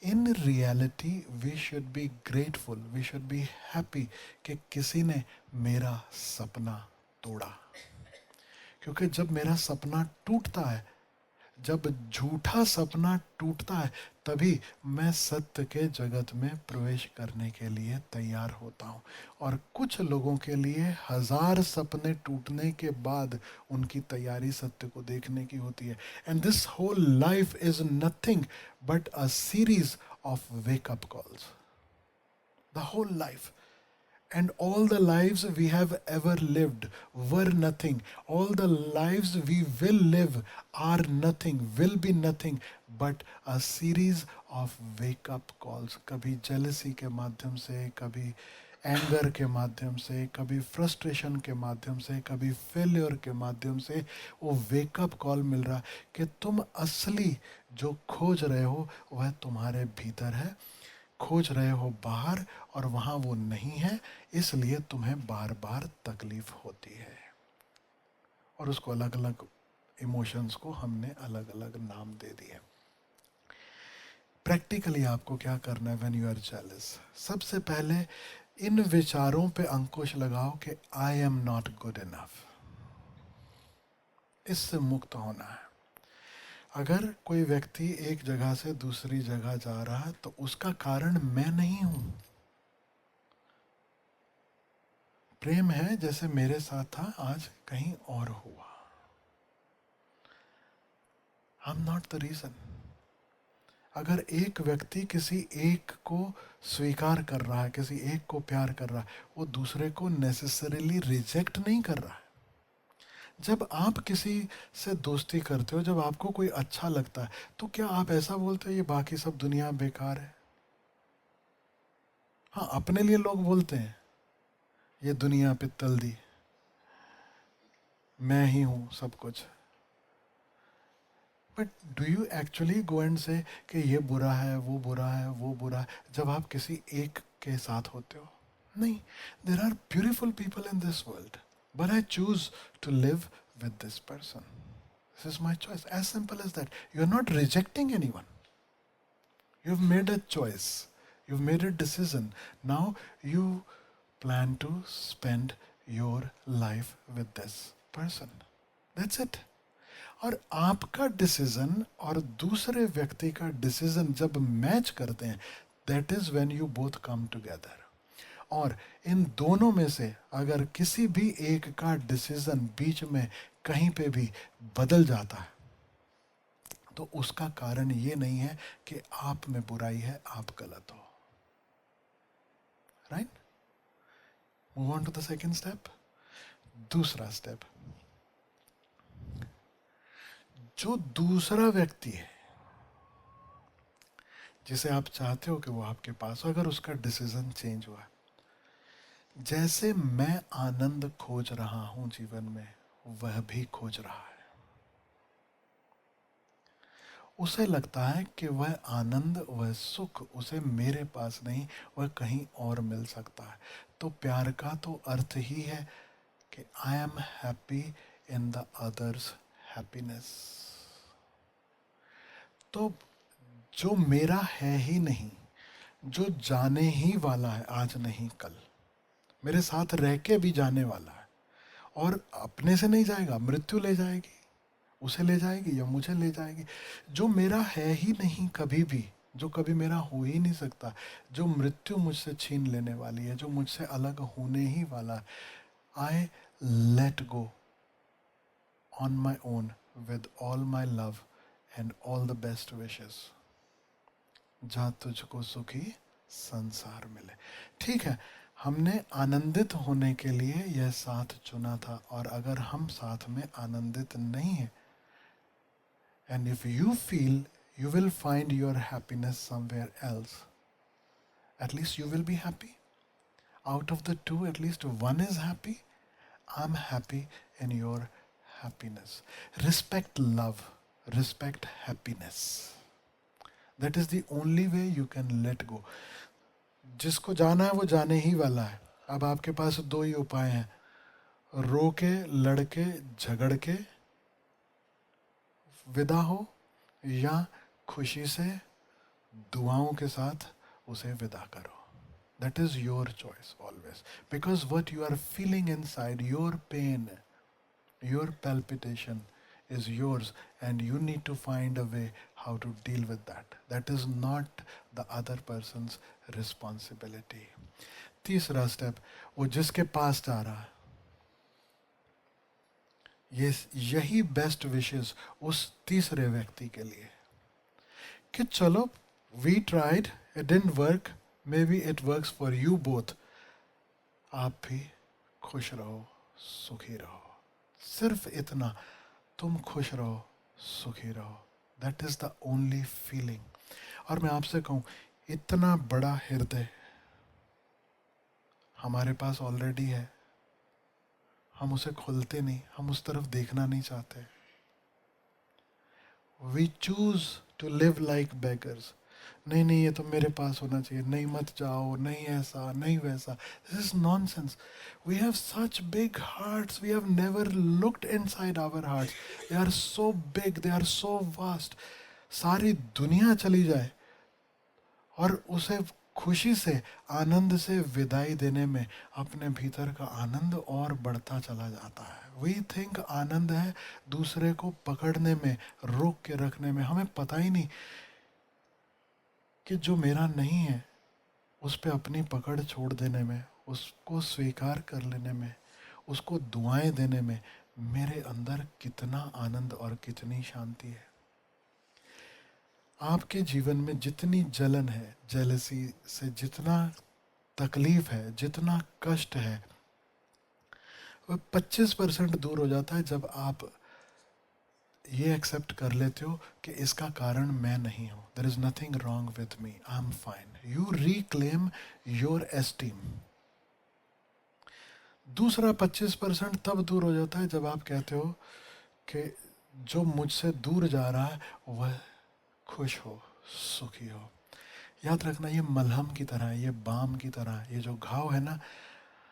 In reality we should be grateful, we should be happy कि किसी ने मेरा सपना तोड़ा। क्योंकि जब मेरा सपना टूटता है, जब झूठा सपना टूटता है, तभी मैं सत्य के जगत में प्रवेश करने के लिए तैयार होता हूँ। और कुछ लोगों के लिए 1000 सपने टूटने के बाद उनकी तैयारी सत्य को देखने की होती है। And this whole life is nothing but a series of wake up calls, the whole life. And all the lives we have ever lived were nothing. All the lives we will live are nothing, will be nothing but a series of wake up calls. कभी jealousy के माध्यम से, कभी anger के माध्यम से, कभी frustration के माध्यम से, कभी फेल्योर के माध्यम से वो वेकअप कॉल मिल रहा कि तुम असली जो खोज रहे हो वह तुम्हारे भीतर है, खोज रहे हो बाहर और वहां वो नहीं है, इसलिए तुम्हें बार बार तकलीफ होती है। और उसको अलग अलग इमोशंस को हमने अलग अलग नाम दे दिए। प्रैक्टिकली आपको क्या करना है व्हेन यू आर जेलस? सबसे पहले इन विचारों पे अंकुश लगाओ कि I am not good enough. इससे मुक्त होना है। अगर कोई व्यक्ति एक जगह से दूसरी जगह जा रहा है तो उसका कारण मैं नहीं हूं। प्रेम है जैसे मेरे साथ था, आज कहीं और हुआ। I am not the reason. अगर एक व्यक्ति किसी एक को स्वीकार कर रहा है, किसी एक को प्यार कर रहा है, वो दूसरे को नेसेसरीली रिजेक्ट नहीं कर रहा है। जब आप किसी से दोस्ती करते हो, जब आपको कोई अच्छा लगता है, तो क्या आप ऐसा बोलते हो ये बाकी सब दुनिया बेकार है? हाँ, अपने लिए लोग बोलते हैं ये दुनिया पित्तल दी, मैं ही हूं सब कुछ। But do you actually go and से कि ये बुरा है, वो बुरा है, वो बुरा है, जब आप किसी एक के साथ होते हो? नहीं। There are beautiful people in this world, but I choose to live with this person. This is my choice, as simple as that. You are not rejecting anyone, you have made a choice, you've made a decision. Now you plan to spend your life with this person. That's it. और आपका decision और दूसरे व्यक्ति का decision जब match करते हैं, that is when you both come together. और इन दोनों में से अगर किसी भी एक का डिसीजन बीच में कहीं पे भी बदल जाता है, तो उसका कारण ये नहीं है कि आप में बुराई है, आप गलत हो. Right? Move on to the second step. दूसरा स्टेप, जो दूसरा व्यक्ति है जिसे आप चाहते हो कि वो आपके पास हो, अगर उसका डिसीजन चेंज हुआ, जैसे मैं आनंद खोज रहा हूं जीवन में, वह भी खोज रहा है. उसे लगता है कि वह आनंद, वह सुख उसे मेरे पास नहीं, वह कहीं और मिल सकता है. तो प्यार का तो अर्थ ही है कि I am happy in the others happiness. तो जो मेरा है ही नहीं, जो जाने ही वाला है आज नहीं कल, मेरे साथ रह के भी जाने वाला है, और अपने से नहीं जाएगा, मृत्यु ले जाएगी, उसे ले जाएगी या मुझे ले जाएगी. जो मेरा है ही नहीं कभी भी, जो कभी मेरा हो ही नहीं सकता, जो मृत्यु मुझसे छीन लेने वाली है, जो मुझसे अलग होने ही वाला है, I let go on my own with all my love and all the best wishes. जहाँ तुझको सुखी संसार मिले. ठीक है, हमने आनंदित होने के लिए यह साथ चुना था, और अगर हम साथ में आनंदित नहीं हैं, and if you feel you will find your happiness somewhere else, at least you will be happy. Out of the two, at least one is happy. I'm happy in your happiness. Respect love, respect happiness. That is the only way you can let go. जिसको जाना है वो जाने ही वाला है. अब आपके पास दो ही उपाय हैं, रो के, लड़ के, झगड़ के विदा हो, या खुशी से दुआओं के साथ उसे विदा करो. That is your choice always. Because what you are feeling inside, your pain, your palpitation is yours, and you need to find a way how to deal with that. That is not the other person's responsibility. तीसरा step, वो जिसके पास जा रहा है, ये यही best wishes उस तीसरे व्यक्ति के लिए कि चलो, we tried, it didn't work, maybe it works for you both. आप भी खुश रहो, सुखी रहो. सिर्फ इतना, तुम खुश रहो, सुखी रहो. That is the only feeling. और मैं आपसे कहूँ, इतना बड़ा हृदय हमारे पास ऑलरेडी है, हम उसे खोलते नहीं, हम उस तरफ देखना नहीं चाहते. We choose to live like beggars. नहीं नहीं, ये तो मेरे पास होना चाहिए, नहीं मत जाओ, नहीं ऐसा, नहीं वैसा. This is nonsense. We have such big hearts, we have never looked inside our hearts. They are so big, they are so vast. सारी दुनिया चली जाए और उसे खुशी से, आनंद से विदाई देने में अपने भीतर का आनंद और बढ़ता चला जाता है. वी थिंक आनंद है दूसरे को पकड़ने में, रोक के रखने में. हमें पता ही नहीं कि जो मेरा नहीं है उस पर अपनी पकड़ छोड़ देने में, उसको स्वीकार कर लेने में, उसको दुआएं देने में मेरे अंदर कितना आनंद और कितनी शांति है. आपके जीवन में जितनी जलन है, जेलसी से जितना तकलीफ है, जितना कष्ट है, वह 25% दूर हो जाता है जब आप ये एक्सेप्ट कर लेते हो कि इसका कारण मैं नहीं हूँ. There is nothing wrong with me, I am fine. You reclaim your esteem. दूसरा 25% तब दूर हो जाता है जब आप कहते हो कि जो मुझसे दूर जा रहा है वह खुश हो, सुखी हो. याद रखना, ये मलहम की तरह है, ये बाम की तरह है. ये जो घाव है ना,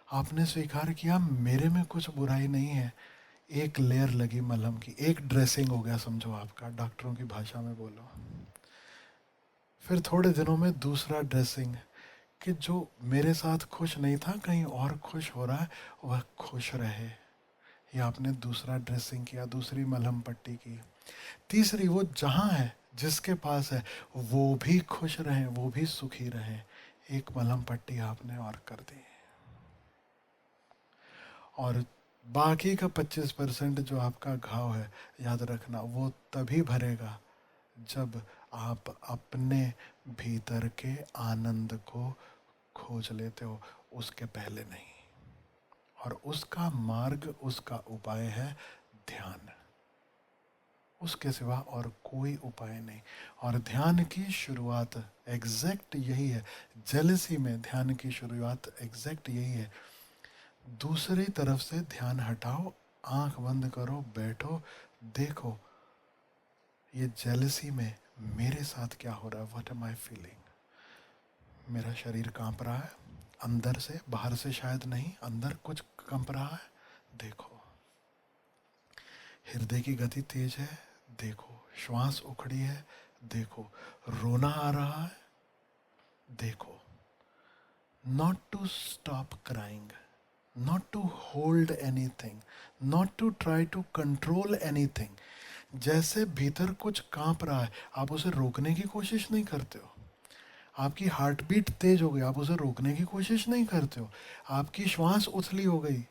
आपने स्वीकार किया मेरे में कुछ बुराई नहीं है, एक लेयर लगी मलहम की, एक ड्रेसिंग हो गया समझो आपका, डॉक्टरों की भाषा में बोलो. फिर थोड़े दिनों में दूसरा ड्रेसिंग, कि जो मेरे साथ खुश नहीं था कहीं और खुश हो रहा है, वह खुश रहे। या आपने दूसरा ड्रेसिंग किया, दूसरी मलहम पट्टी की। तीसरी, वो जहाँ है, जिसके पास है, वो भी खुश रहे, वो भी सुखी रहे। एक मलहम पट्टी आपने और कर दी। और बाकी का 25% जो आपका घाव है, याद रखना, वो तभी भरेगा जब आप अपने भीतर के आनंद को खोज लेते हो, उसके पहले नहीं। और उसका मार्ग, उसका उपाय है ध्यान। उसके सिवा और कोई उपाय नहीं। और ध्यान की शुरुआत एग्जैक्ट यही है। जेलसी में ध्यान की शुरुआत एग्जैक्ट यही है। दूसरी तरफ से ध्यान हटाओ, आंख बंद करो, बैठो, देखो ये जेलसी में मेरे साथ क्या हो रहा है, व्हाट एम आई फीलिंग। मेरा शरीर कांप रहा है अंदर से, बाहर से शायद नहीं, अंदर कुछ कंप रहा है, देखो। हृदय की गति तेज है, देखो। श्वास उखड़ी है, देखो। रोना आ रहा है, देखो। Not to stop crying, not to hold anything, not to try to control anything। जैसे भीतर कुछ कांप रहा है, आप उसे रोकने की कोशिश नहीं करते हो। आपकी हार्ट बीट तेज हो गई, आप उसे रोकने की कोशिश नहीं करते हो। आपकी श्वास उथली हो गई,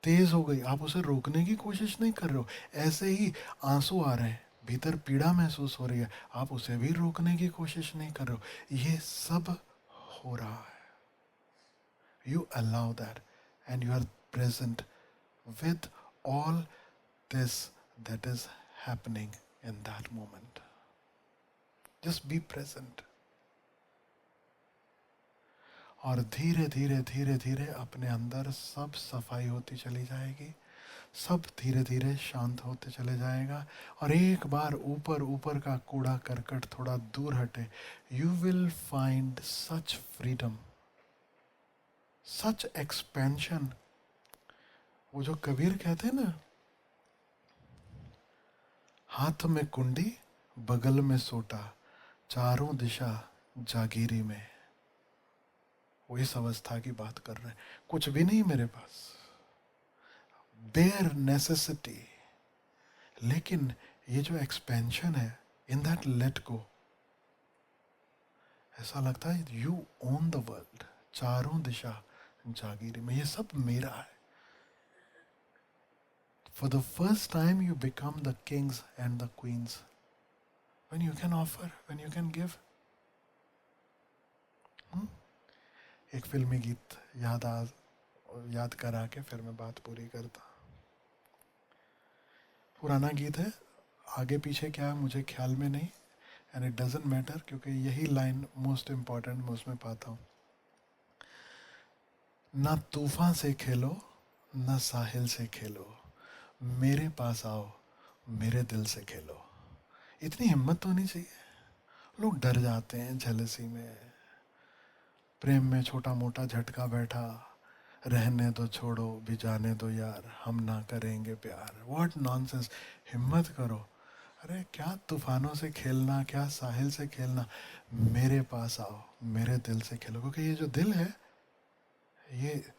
तेज हो गई, आप उसे रोकने की कोशिश नहीं कर रहे हो। ऐसे ही आंसू आ रहे हैं, भीतर पीड़ा महसूस हो रही है, आप उसे भी रोकने की कोशिश नहीं कर रहे हो। ये सब हो रहा है। You allow that, and you are present with all this that is happening in that moment. Just be present. और धीरे धीरे धीरे धीरे अपने अंदर सब सफाई होती चली जाएगी, सब धीरे धीरे शांत होते चले जाएगा। और एक बार ऊपर ऊपर का कूड़ा करकट थोड़ा दूर हटे, you will find such freedom, such expansion. वो जो कबीर कहते हैं ना, हाथ में कुंडी, बगल में सोटा, चारों दिशा जागीरी में। वो इस अवस्था की बात कर रहे हैं। कुछ भी नहीं मेरे पास, बेयर नेसेसिटी। लेकिन ये जो एक्सपेंशन है, इन दैट लेट गो, ऐसा लगता है यू ओन द वर्ल्ड। चारों दिशा जागीरी में, ये सब मेरा है। For the first time you become the kings and the queens when you can offer, when you can give. एक फिल्मी गीत याद करा के फिर मैं बात पूरी करता। पुराना गीत है, आगे पीछे क्या है मुझे ख्याल में नहीं, एंड इट डजेंट मैटर, क्योंकि यही लाइन मोस्ट इम्पॉर्टेंट मैं उसमें पाता हूँ। ना तूफान से खेलो, ना साहिल से खेलो, मेरे पास आओ, मेरे दिल से खेलो। इतनी हिम्मत तो होनी चाहिए। लोग डर जाते हैं जेलसी में, प्रेम में छोटा मोटा झटका बैठा, रहने दो छोड़ो भी जाने दो यार, हम ना करेंगे प्यार। What nonsense. हिम्मत करो। अरे क्या तूफानों से खेलना, क्या साहिल से खेलना, मेरे पास आओ, मेरे दिल से खेलो। क्योंकि ये जो दिल है, ये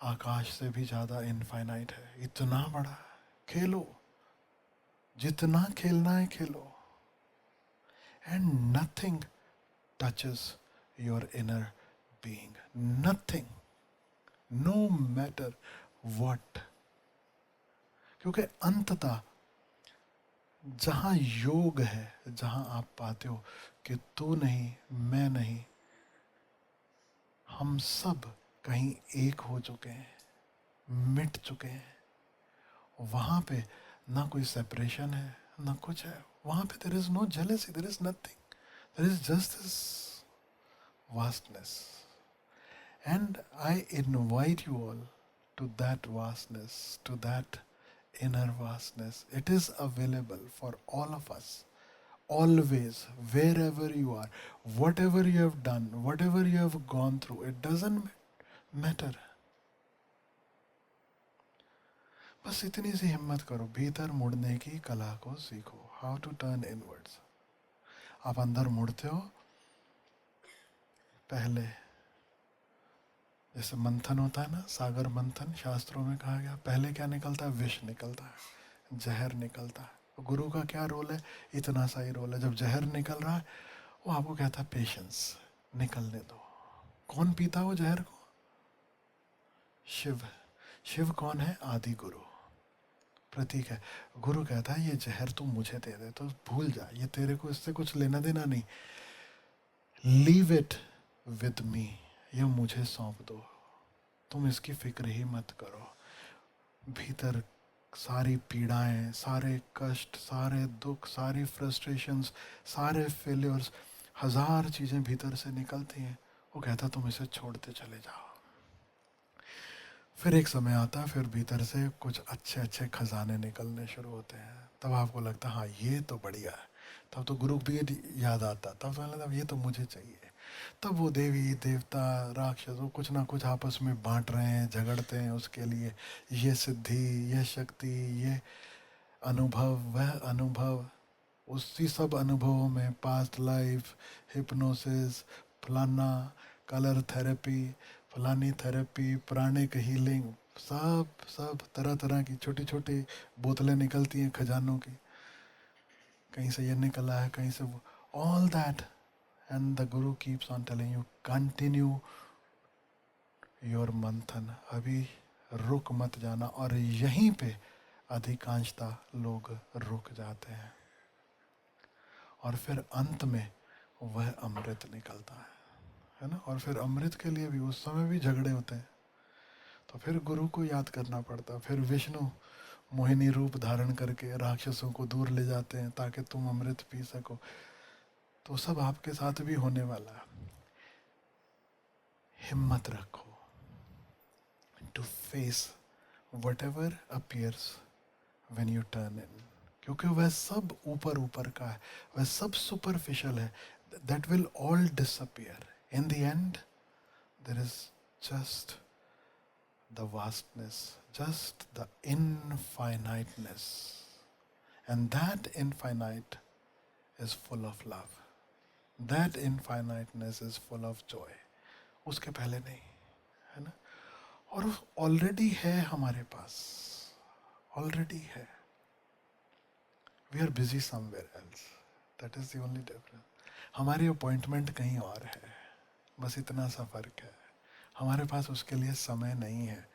आकाश से भी ज़्यादा इनफाइनाइट है, इतना बड़ा है। खेलो, जितना खेलना है खेलो। And nothing touches your inner being, nothing, no matter what. क्योंकि अंततः जहाँ योग है, जहाँ आप पाते हो कि तू नहीं, मैं नहीं, हम सब कहीं एक हो चुके हैं, मिट चुके हैं, वहाँ पे ना कोई सेपरेशन है, ना कुछ है। वहाँ पे there is no jealousy, there is nothing, there is just this vastness. And I invite you all to that vastness, to that inner vastness. It is available for all of us, always, wherever you are, whatever you have done, whatever you have gone through, it doesn't matter. बस इतनी सी हिम्मत करो, भीतर मुड़ने की कला को सीखो। How to turn inwards. आप अंदर मुड़ते हो, पहले जैसे मंथन होता है ना, सागर मंथन, शास्त्रों में कहा गया पहले क्या निकलता है, विष निकलता है, जहर निकलता है। तो गुरु का क्या रोल है, इतना सा ही रोल है। जब जहर निकल रहा है वो आपको कहता है पेशेंस, निकलने दो। कौन पीता वो जहर को, शिव। शिव कौन है, आदि गुरु, प्रतीक है। गुरु कहता है ये जहर तू मुझे दे दे, तो भूल जा, ये तेरे को इससे कुछ लेना देना नहीं, लीव इट विद मी, ये मुझे सौंप दो, तुम इसकी फिक्र ही मत करो। भीतर सारी पीड़ाएं, सारे कष्ट, सारे दुख, सारी फ्रस्ट्रेशंस, सारे फेल्योर्स, हजार चीजें भीतर से निकलती हैं। वो कहता तुम इसे छोड़ते चले जाओ। फिर एक समय आता है, फिर भीतर से कुछ अच्छे अच्छे खजाने निकलने शुरू होते हैं। तब आपको लगता है हाँ ये तो बढ़िया है। तब तो गुरु भी याद आता, तब तो लगता ये तो मुझे चाहिए। तब वो देवी देवता राक्षस वो कुछ ना कुछ आपस में बांट रहे हैं, झगड़ते हैं उसके लिए, ये सिद्धि, ये शक्ति, ये अनुभव, वह अनुभव। उसी सब अनुभवों में पास्ट लाइफ, हिप्नोसिस, फलाना, कलर थेरेपी, फलानी थेरेपी, प्राणिक हीलिंग, सब सब तरह तरह की छोटी छोटी बोतलें निकलती हैं खजानों की। कहीं से ये निकला है, कहीं से वो, all that. And the Guru keeps on telling you continue your मंथन, अभी रुक मत जाना। और यहीं पे अधिकांशता लोग रुक जाते हैं। और फिर अंत में वह अमृत निकलता है ना। और फिर अमृत के लिए भी उस समय भी झगड़े होते हैं, तो फिर गुरु को याद करना पड़ता है। फिर विष्णु मोहिनी रूप धारण करके राक्षसों को दूर ले जाते हैं ताकि तुम अमृत पी सको। तो सब आपके साथ भी होने वाला है। हिम्मत रखो to face whatever appears when you turn in, क्योंकि वह सब ऊपर ऊपर का है, वह सब सुपरफिशियल है। that will all disappear. In the end there is just the vastness, just the infiniteness, and that infinite is full of love, that infiniteness is full of joy. उसके पहले नहीं, है ना। और ऑलरेडी है हमारे पास, ऑलरेडी है। We are busy somewhere else, that is the only difference. हमारी अपॉइंटमेंट कहीं और है, बस इतना सा फर्क है। हमारे पास उसके लिए समय नहीं है।